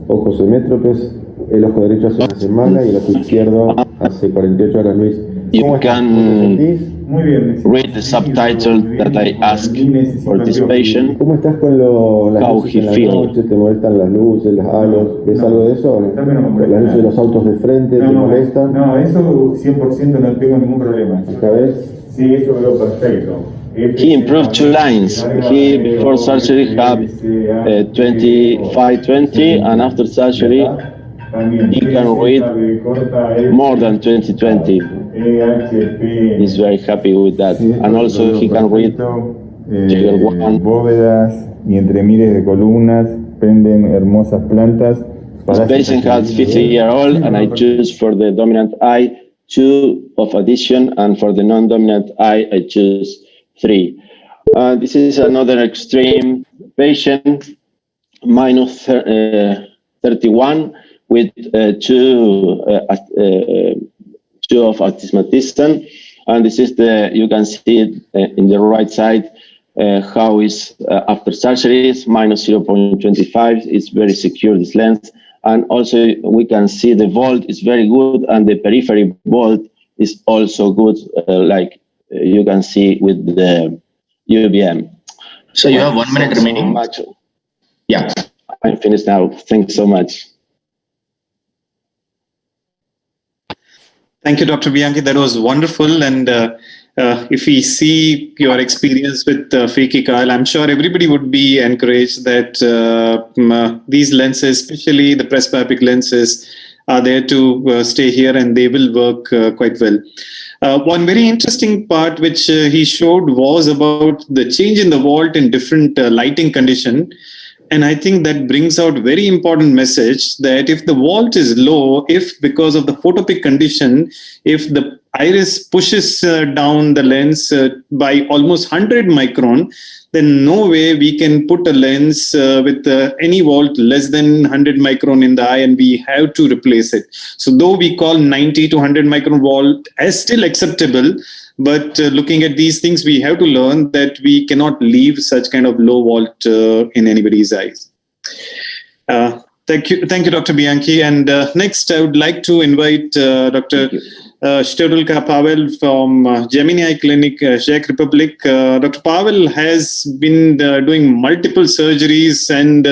ojos semétropes. El ojo derecho hace una semana y el ojo izquierdo hace 48 horas. Luis, You can read the subtitle that I asked for this patient. ¿Cómo estás con las luces en la noche? ¿Te molestan las luces, los halos? ¿Ves algo de eso? ¿Las luces de los autos de frente te molestan? No, eso 100% no tengo ningún problema. ¿Sabes? Sí, eso veo perfecto. He improved 2 lines. He, before surgery, had 25-20, and after surgery, he can read more than 20-20. He's very happy with that. And also he can read bóvedas y entre miles de columnas prenden hermosas plantas. This patient has 50-year-old, and I choose for the dominant eye 2 of addition, and for the non-dominant eye I choose 3. This is another extreme patient, minus 31, with 2 of astigmatism, and this is you can see it in the right side how is after surgery is minus 0.25. It's very secure, this lens, and also we can see the vault is very good, and the periphery vault is also good, like you can see with the UBM. So you have 1 minute remaining. Yeah. I'm finished now. Thanks so much. Thank you, Dr. Bianchi. That was wonderful. And if we see your experience with Ipcl, I'm sure everybody would be encouraged that these lenses, especially the presbyopic lenses, are there to stay here, and they will work quite well. One very interesting part which he showed was about the change in the vault in different lighting condition. And I think that brings out very important message that if the vault is low, if because of the photopic condition, if the iris pushes down the lens by almost 100 micron, then no way we can put a lens with any vault less than 100 micron in the eye, and we have to replace it. So though we call 90 to 100 micron vault as still acceptable, but looking at these things, we have to learn that we cannot leave such kind of low vault in anybody's eyes. Thank you, Dr. Bianchi. And next, I would like to invite Dr. Stodulka Pavel from Gemini Clinic, Czech Republic. Dr. Pavel has been doing multiple surgeries and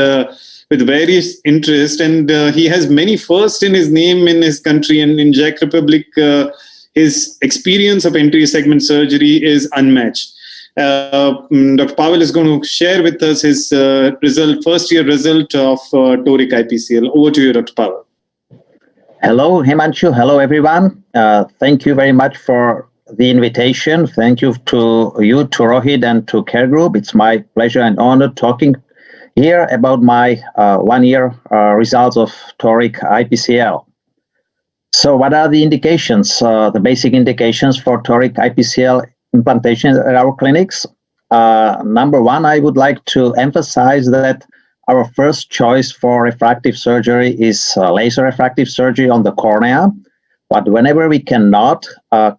with various interests, and he has many firsts in his name in his country, and in Czech Republic. His experience of anterior segment surgery is unmatched. Dr. Pavel is going to share with us his first year result of Toric Ipcl. Over to you, Dr. Pavel. Hello, Himanshu. Hello, everyone. Thank you very much for the invitation. Thank you to Rohit, and to Care Group. It's my pleasure and honor talking here about my 1 year results of Toric Ipcl. So what are the indications, the basic indications for Toric Ipcl implantation at our clinics? Number one, I would like to emphasize that our first choice for refractive surgery is laser refractive surgery on the cornea. But whenever we cannot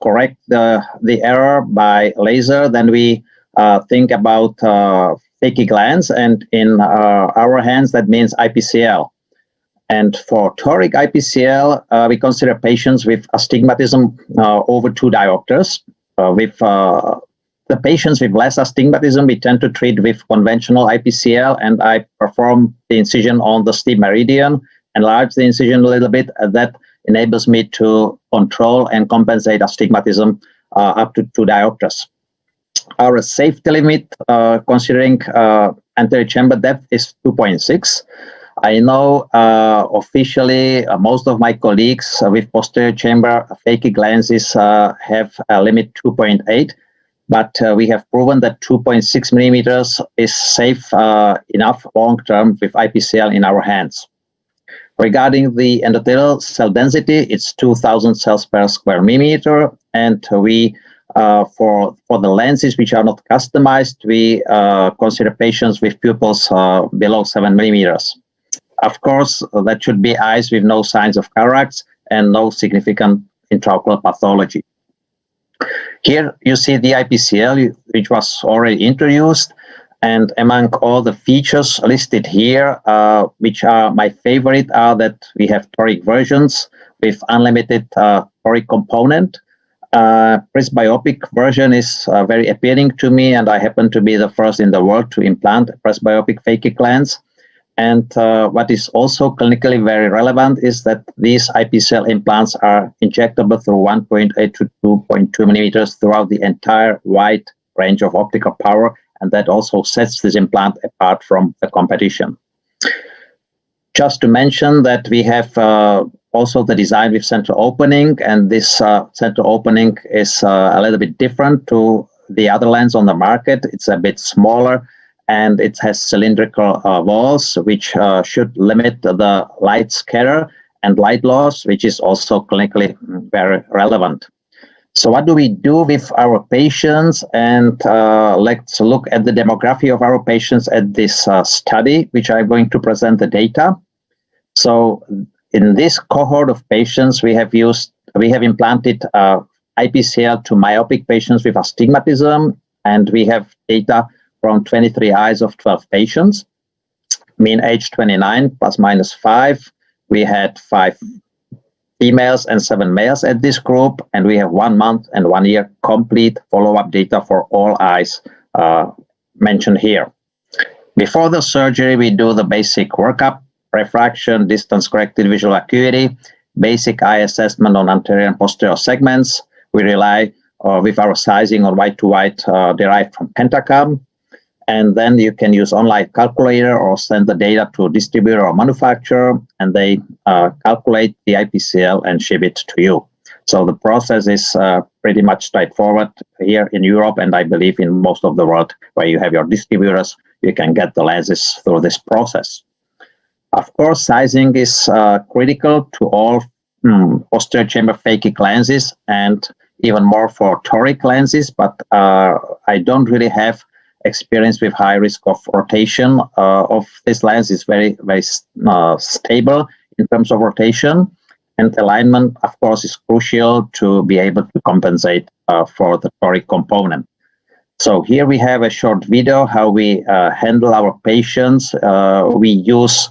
correct the error by laser, then we think about phakic lens, and in our hands, that means Ipcl. And for toric Ipcl, we consider patients with astigmatism over 2 diopters. With the patients with less astigmatism, we tend to treat with conventional Ipcl, and I perform the incision on the steep meridian, enlarge the incision a little bit, and that enables me to control and compensate astigmatism up to 2 diopters. Our safety limit, considering anterior chamber depth, is 2.6. I know officially most of my colleagues with posterior chamber phakic lenses have a limit 2.8, but we have proven that 2.6 millimeters is safe enough long-term with Ipcl in our hands. Regarding the endothelial cell density, it's 2,000 cells per square millimeter, and we for the lenses which are not customized, we consider patients with pupils below 7 millimeters. Of course, that should be eyes with no signs of cataracts and no significant intraocular pathology. Here you see the Ipcl, which was already introduced, and among all the features listed here, which are my favorite, are that we have toric versions with unlimited toric component. Presbyopic version is very appealing to me, and I happen to be the first in the world to implant a presbyopic phakic lens. And what is also clinically very relevant is that these Ipcl implants are injectable through 1.8 to 2.2 millimeters throughout the entire wide range of optical power, and that also sets this implant apart from the competition. Just to mention that we have also the design with central opening, and this central opening is a little bit different to the other lens on the market. It's a bit smaller, and it has cylindrical walls, which should limit the light scatter and light loss, which is also clinically very relevant. So what do we do with our patients? And let's look at the demography of our patients at this study, which I'm going to present the data. So in this cohort of patients, we have implanted Ipcl to myopic patients with astigmatism, and we have data from 23 eyes of 12 patients, mean age 29 plus minus 5. We had 5 females and 7 males at this group, and we have 1 month and 1 year complete follow-up data for all eyes mentioned here. Before the surgery, we do the basic workup: refraction, distance corrected visual acuity, basic eye assessment on anterior and posterior segments. We rely with our sizing on white-to-white derived from Pentacam. And then you can use online calculator or send the data to a distributor or manufacturer, and they calculate the Ipcl and ship it to you. So the process is pretty much straightforward here in Europe, and I believe in most of the world where you have your distributors, you can get the lenses through this process. Of course, sizing is critical to all posterior chamber phakic lenses, and even more for toric lenses, but I don't really have experience with high risk of rotation of this lens. Is very, very stable in terms of rotation, and alignment, of course, is crucial to be able to compensate for the toric component. So here we have a short video how we handle our patients. We use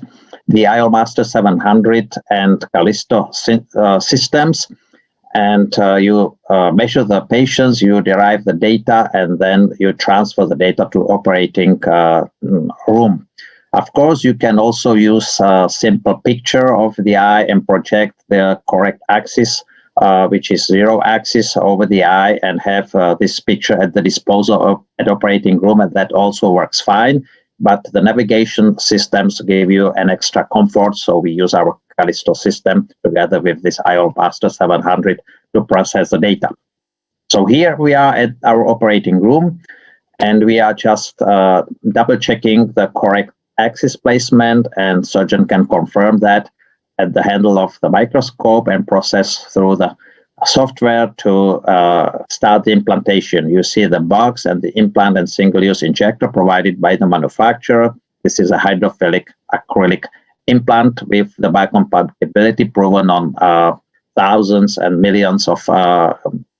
the IOLmaster 700 and Callisto systems, and you measure the patients, you derive the data, and then you transfer the data to operating room. Of course, you can also use a simple picture of the eye and project the correct axis, which is 0 axis over the eye, and have this picture at the disposal of an operating room, and that also works fine. But the navigation systems give you an extra comfort, so we use our Callisto system together with this IOLmaster 700 to process the data. So here we are at our operating room, and we are just double checking the correct axis placement, and surgeon can confirm that at the handle of the microscope and process through the software to start the implantation. You see the box and the implant and single-use injector provided by the manufacturer. This is a hydrophilic acrylic implant with the biocompatibility proven on thousands and millions of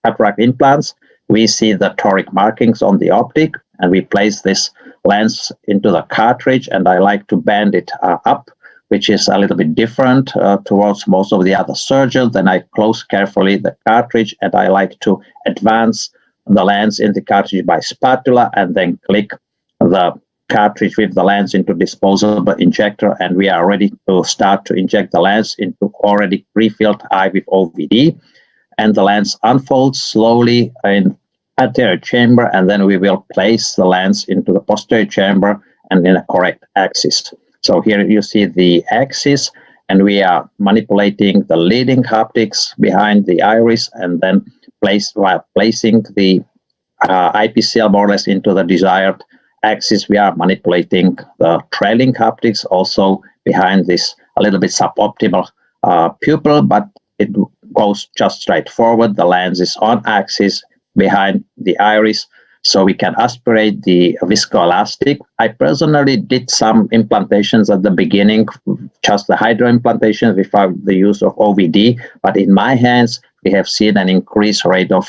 cataract implants. We see the toric markings on the optic, and we place this lens into the cartridge, and I like to bend it up, which is a little bit different towards most of the other surgeons. Then I close carefully the cartridge, and I like to advance the lens in the cartridge by spatula, and then click the cartridge with the lens into disposable injector, and we are ready to start to inject the lens into already pre-filled eye with OVD. And the lens unfolds slowly in anterior chamber, and then we will place the lens into the posterior chamber and in a correct axis. So here you see the axis, and we are manipulating the leading haptics behind the iris, and then while placing the IPCL more or less into the desired axis, we are manipulating the trailing haptics also behind this a little bit suboptimal pupil, but it goes just straight forward. The lens is on axis behind the iris, so we can aspirate the viscoelastic. I personally did some implantations at the beginning, just the hydro implantations without the use of OVD, but in my hands, we have seen an increased rate of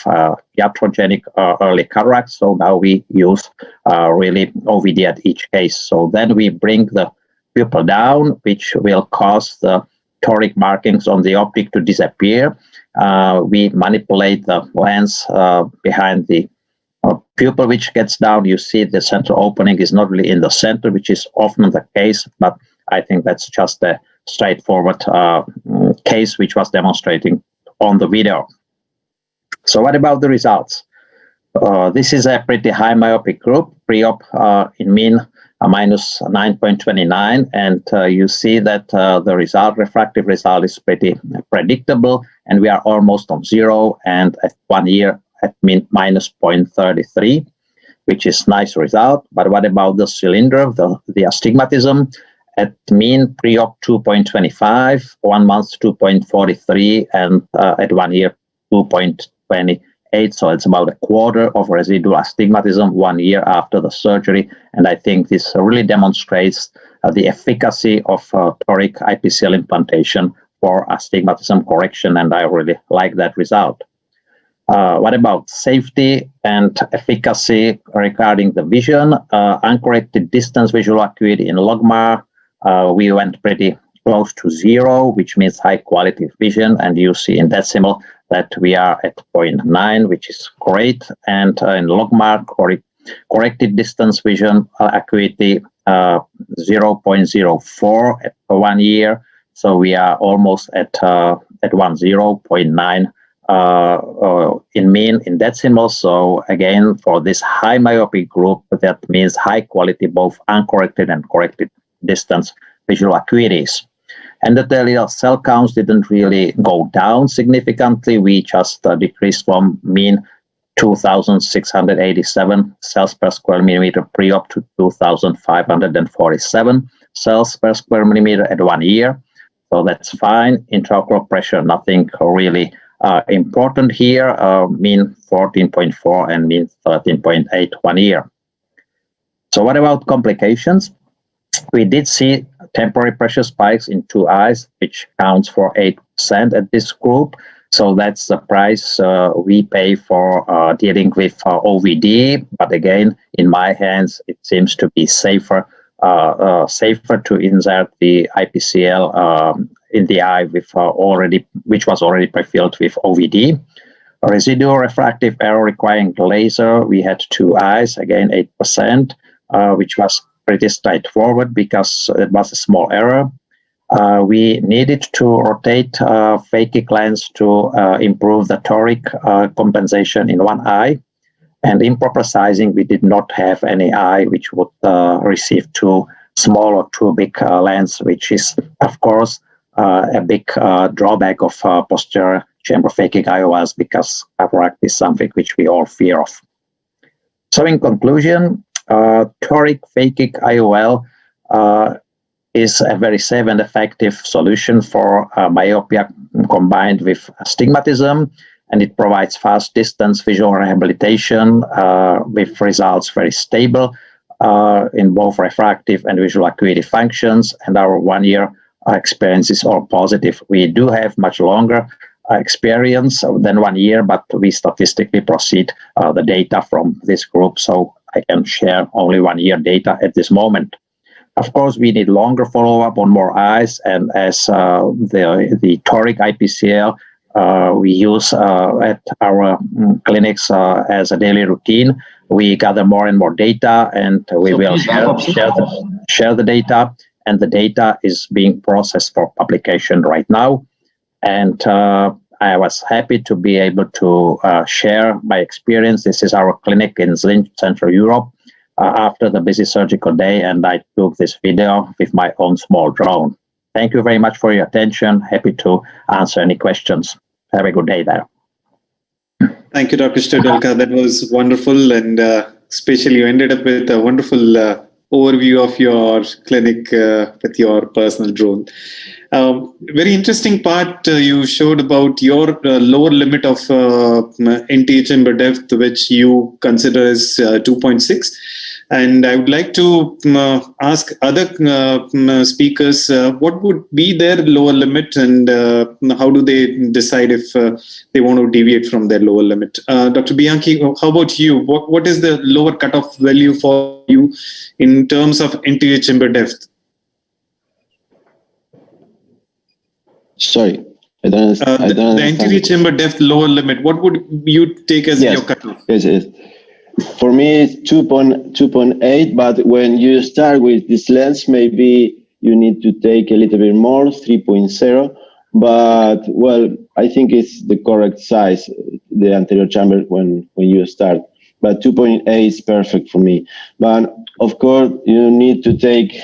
iatrogenic early cataracts, so now we use really OVD at each case. So then we bring the pupil down, which will cause the toric markings on the optic to disappear. We manipulate the lens behind the pupil, which gets down. You see the central opening is not really in the center, which is often the case, but I think that's just a straightforward case which was demonstrating on the video. So what about the results? This is a pretty high myopic group, pre-op in mean minus 9.29, and you see that the refractive result is pretty predictable, and we are almost on zero, and at 1 year at mean minus 0.33, which is nice result. But what about the cylinder, the astigmatism? At mean pre-op 2.25, 1 month 2.43, and at 1 year 2.28. So it's about a quarter of residual astigmatism 1 year after the surgery. And I think this really demonstrates the efficacy of toric IPCL implantation for astigmatism correction, and I really like that result. What about safety and efficacy regarding the vision? Uncorrected distance visual acuity in logMAR, we went pretty close to zero, which means high quality vision, and you see in decimal that we are at 0.9, which is great. And in logMAR, corrected distance vision acuity 0.04 at 1 year, so we are almost at 0.9 in mean in decimal. So again, for this high myopic group, that means high quality both uncorrected and corrected distance visual acuities. Endothelial cell counts didn't really go down significantly. We just decreased from mean 2,687 cells per square millimeter pre-op to 2,547 cells per square millimeter at 1 year. So that's fine. Intraocular pressure, nothing really important here. Mean 14.4 and mean 13.8 1 year. So what about complications? We did see temporary pressure spikes in 2 eyes, which counts for 8% at this group. So that's the price we pay for dealing with OVD. But again, in my hands, it seems to be safer to insert the IPCL in the eye with which was already pre-filled with OVD. Residual refractive error requiring laser, we had 2 eyes, again 8%, which was pretty straightforward because it was a small error. We needed to rotate phakic lens to improve the toric compensation in 1 eye. And improper sizing, we did not have any eye which would receive too small or too big lens, which is, of course, a big drawback of posterior chamber phakic IOLs, because cataract is something which we all fear of. So in conclusion, toric phakic IOL is a very safe and effective solution for myopia combined with astigmatism. and it provides fast distance visual rehabilitation with results very stable in both refractive and visual acuity functions, and our 1 year experience is all positive. We do have much longer experience than 1 year, but we statistically proceed the data from this group, so I can share only 1 year data at this moment. Of course, we need longer follow-up on more eyes, and as the Toric Ipcl we use at our clinics as a daily routine, we gather more and more data, and we will share the data, and the data is being processed for publication right now. And I was happy to be able to share my experience. This is our clinic in Zlín, Central Europe, after the busy surgical day, and I took this video with my own small drone. Thank you very much for your attention. Happy to answer any questions. Have a good day there. Thank you, Dr. Stodulka. That was wonderful, and especially you ended up with a wonderful overview of your clinic with your personal drone. Very interesting part you showed about your lower limit of anterior chamber depth, which you consider as 2.6. And I would like to ask other speakers, what would be their lower limit, and how do they decide if they want to deviate from their lower limit? Dr. Bianchi, how about you? What is the lower cutoff value for you in terms of anterior chamber depth? Sorry, I don't understand. The anterior chamber depth lower limit, what would you take as your cutoff? Yes. For me, it's 2.8, but when you start with this lens, maybe you need to take a little bit more, 3.0. But, well, I think it's the correct size, the anterior chamber, when you start. But 2.8 is perfect for me. But, of course, you need to take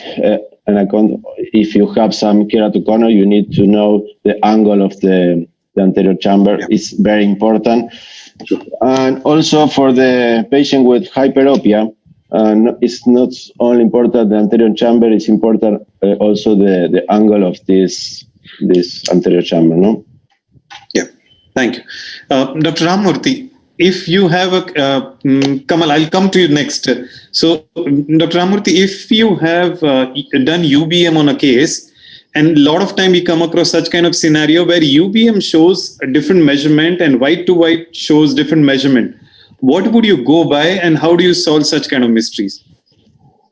an account. If you have some keratoconus, you need to know the angle of the anterior chamber. Yeah. It's very important. And also for the patient with hyperopia, it's not only important the anterior chamber, it's important also the angle of this anterior chamber, no? Yeah, thank you. Dr. Ramamurthy, if you have a, Kamal, I'll come to you next. So, Dr. Ramamurthy, if you have done UBM on a case, and a lot of time we come across such kind of scenario where UBM shows a different measurement and white to white shows different measurement. What would you go by, and how do you solve such kind of mysteries?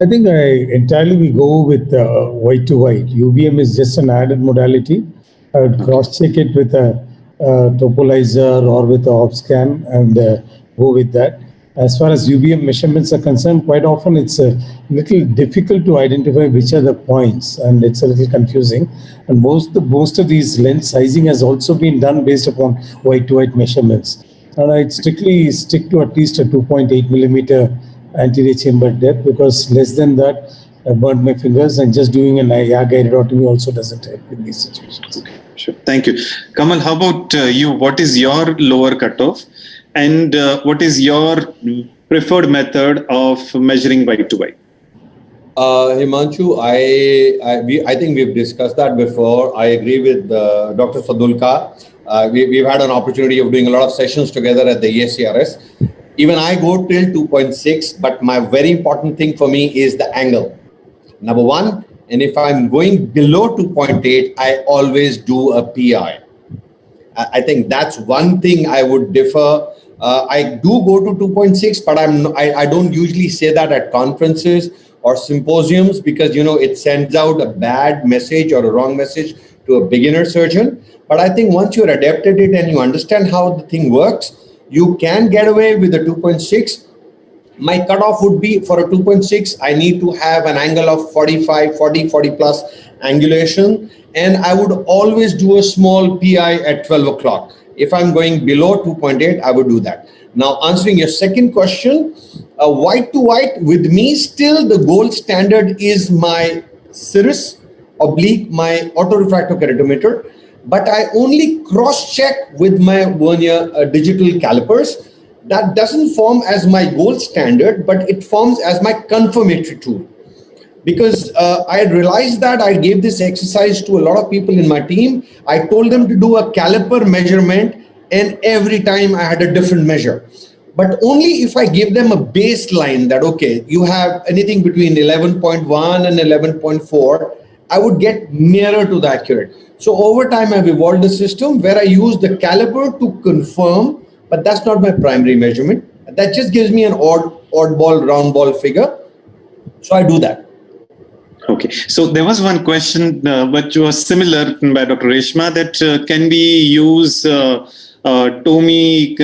I think we go with white to white. UBM is just an added modality. I would cross-check it with a topolizer or with a OpScan and go with that. As far as UBM measurements are concerned, quite often it's a little difficult to identify which are the points, and it's a little confusing. And most of these lens sizing has also been done based upon white-to-white measurements. And I'd strictly stick to at least a 2.8 millimeter anterior chamber depth, because less than that, I burned my fingers, and just doing an eye gyrotomy also doesn't help in these situations. Okay, sure. Thank you. Kamal, how about you? What is your lower cutoff? And what is your preferred method of measuring white to white? Himanshu, I think we've discussed that before. I agree with Dr. Stodulka. We've had an opportunity of doing a lot of sessions together at the ESCRS. Even I go till 2.6, but my very important thing for me is the angle. Number one, and if I'm going below 2.8, I always do a PI. I think that's one thing I would differ. I do go to 2.6, but I don't usually say that at conferences or symposiums, because it sends out a bad message or a wrong message to a beginner surgeon. But I think once you're adept at it and you understand how the thing works, you can get away with a 2.6. My cutoff would be for a 2.6, I need to have an angle of 40 plus angulation, and I would always do a small PI at 12 o'clock. If I'm going below 2.8, I would do that. Now, answering your second question, white to white, with me still the gold standard is my Cirrus oblique, my autorefractive keratometer, but I only cross-check with my vernier digital calipers. That doesn't form as my gold standard, but it forms as my confirmatory tool. Because I realized that I gave this exercise to a lot of people in my team. I told them to do a caliper measurement and every time I had a different measure. But only if I give them a baseline that, okay, you have anything between 11.1 and 11.4, I would get nearer to the accurate. So over time, I've evolved a system where I use the caliper to confirm, but that's not my primary measurement. That just gives me an odd ball, round ball figure. So I do that. Okay, so there was one question which was similar by Dr. Reshma, that can we use TOMI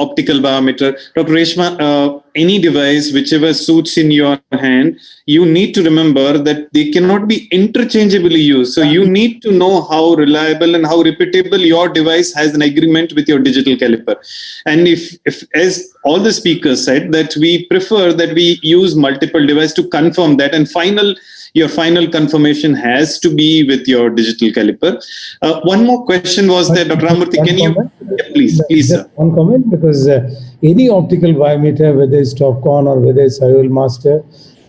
optical biometer? Dr. Reshma, any device, whichever suits in your hand, you need to remember that they cannot be interchangeably used. So you need to know how reliable and how repeatable your device has an agreement with your digital caliper. And if as all the speakers said, that we prefer that we use multiple devices to confirm that, and your final confirmation has to be with your digital caliper. One more question was there, Dr. Ramamurthy, can you... Yeah, please, sir. One comment, because any optical biometer, whether it's Topcon or whether it's IOL Master,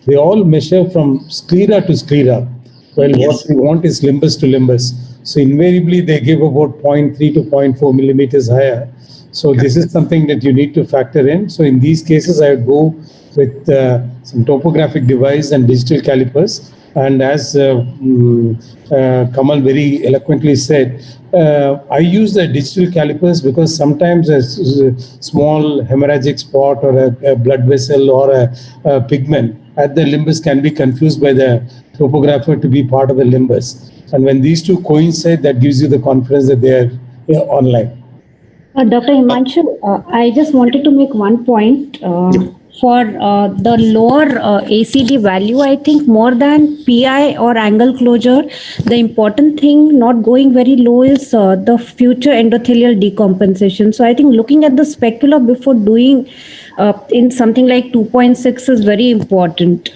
they all measure from sclera to sclera, while what we want is limbus to limbus. So invariably, they give about 0.3 to 0.4 millimeters higher. So this is something that you need to factor in. So in these cases, I would go with some topographic device and digital calipers. And as Kamal very eloquently said, I use the digital calipers because sometimes a small hemorrhagic spot or a blood vessel or a pigment at the limbus can be confused by the topographer to be part of the limbus. And when these two coincide, that gives you the confidence that they are online. Dr. Himanshu, I just wanted to make one point. For the lower ACD value, I think more than PI or angle closure, the important thing not going very low is the future endothelial decompensation. So I think looking at the specula before doing in something like 2.6 is very important.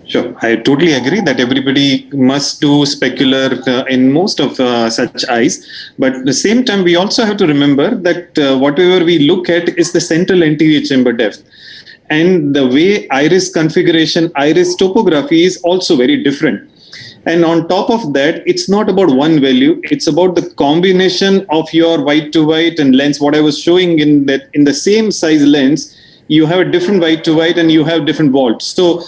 Sure, I totally agree that everybody must do specular in most of such eyes. But at the same time, we also have to remember that whatever we look at is the central anterior chamber depth. And the way iris configuration, iris topography is also very different. And on top of that, it's not about one value. It's about the combination of your white to white and lens. What I was showing in the same size lens, you have a different white to white and you have different volts. So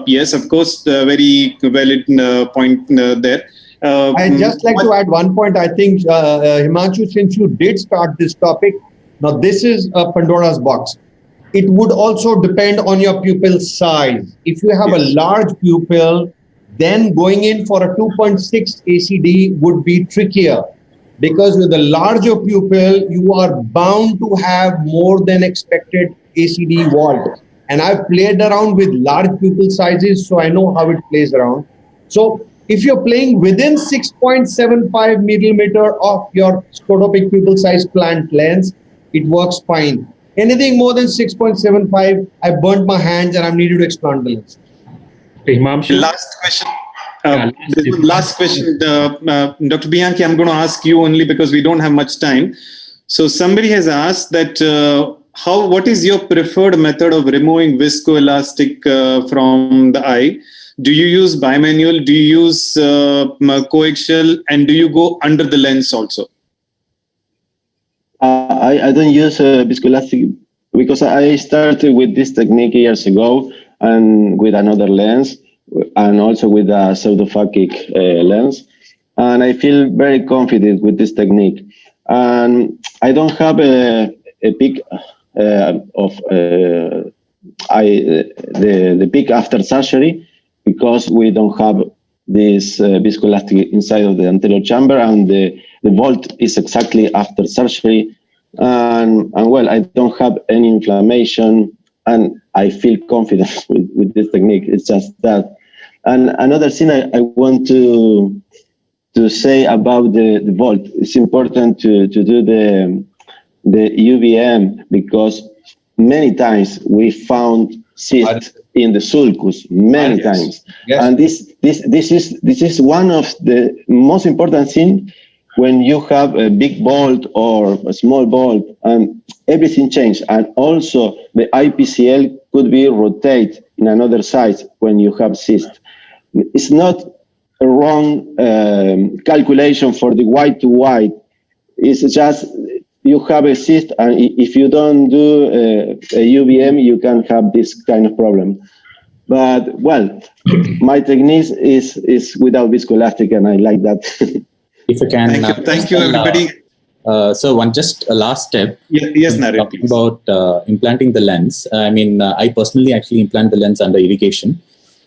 yes, of course, very valid point there. I'd just like to add one point. I think, Himanshu, since you did start this topic, now this is a Pandora's box. It would also depend on your pupil size. If you have a large pupil, then going in for a 2.6 ACD would be trickier, because with a larger pupil, you are bound to have more than expected ACD vault. And I've played around with large pupil sizes, so I know how it plays around. So if you're playing within 6.75 millimeter of your scotopic pupil size plant lens, it works fine. Anything more than 6.75, I burnt my hands and I'm needed to explant the lens. Last question. Last question, Dr. Bianchi, I'm going to ask you only because we don't have much time. So somebody has asked that what is your preferred method of removing viscoelastic from the eye? Do you use bimanual? Do you use coaxial? And do you go under the lens also? I don't use viscoelastic because I started with this technique years ago and with another lens and also with a pseudophakic lens. And I feel very confident with this technique. And I don't have a peak of the peak after surgery because we don't have this viscoelastic inside of the anterior chamber, and the vault is exactly after surgery. And well, I don't have any inflammation, and I feel confident with this technique. It's just that. And another thing I want to say about the vault, it's important to do the UVM, because many times we found cysts in the sulcus, many times. Yes. And this is one of the most important things when you have a big vault or a small vault, and everything changed. And also the IPCL could be rotated in another side when you have cyst. It's not a wrong calculation for the white to white. It's just you have a cyst, and if you don't do a UVM, you can have this kind of problem. But well, my technique is without viscoelastic, and I like that. If I can, thank you, everybody. So just a last step. Yes, Naren, talking about implanting the lens. I personally actually implant the lens under irrigation.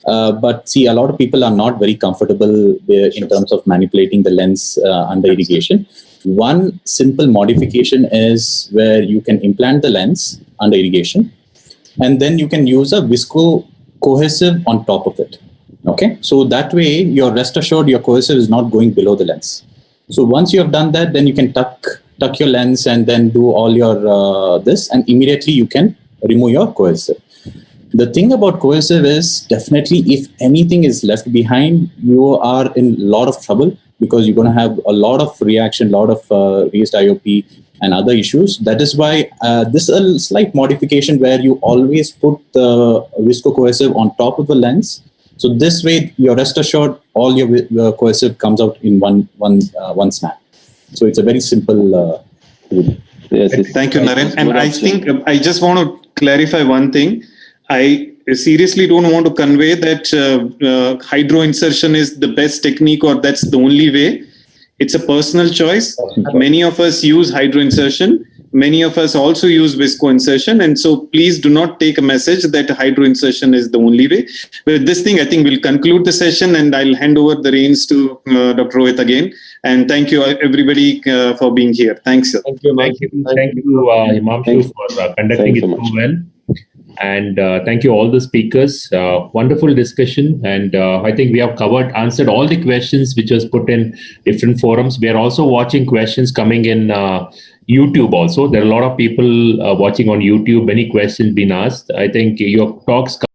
But see, a lot of people are not very comfortable in terms of manipulating the lens under irrigation. One simple modification is where you can implant the lens under irrigation, and then you can use a visco cohesive on top of it. Okay, so that way you're rest assured your cohesive is not going below the lens. So once you have done that, then you can tuck your lens and then do all your this, and immediately you can remove your cohesive. The thing about cohesive is definitely if anything is left behind, you are in a lot of trouble, because you're going to have a lot of reaction, a lot of raised IOP and other issues. That is why this is a slight modification where you always put the visco cohesive on top of the lens. So this way, you're rest assured all your cohesive comes out in one snap. So it's a very simple. Yes, thank you, Naren. And I think I just want to clarify one thing. I seriously don't want to convey that hydro insertion is the best technique or that's the only way. It's a personal choice. Many of us use hydro insertion. Many of us also use visco insertion. And so please do not take a message that hydro insertion is the only way. With this thing, I think we'll conclude the session, and I'll hand over the reins to Dr. Rohit again. And thank you, everybody, for being here. Thanks, sir. Thank you, Himanshu, for conducting it so well. And thank you all the speakers. Wonderful discussion. And I think we have answered all the questions which was put in different forums. We are also watching questions coming in YouTube also. There are a lot of people watching on YouTube. Many questions being asked. I think your talks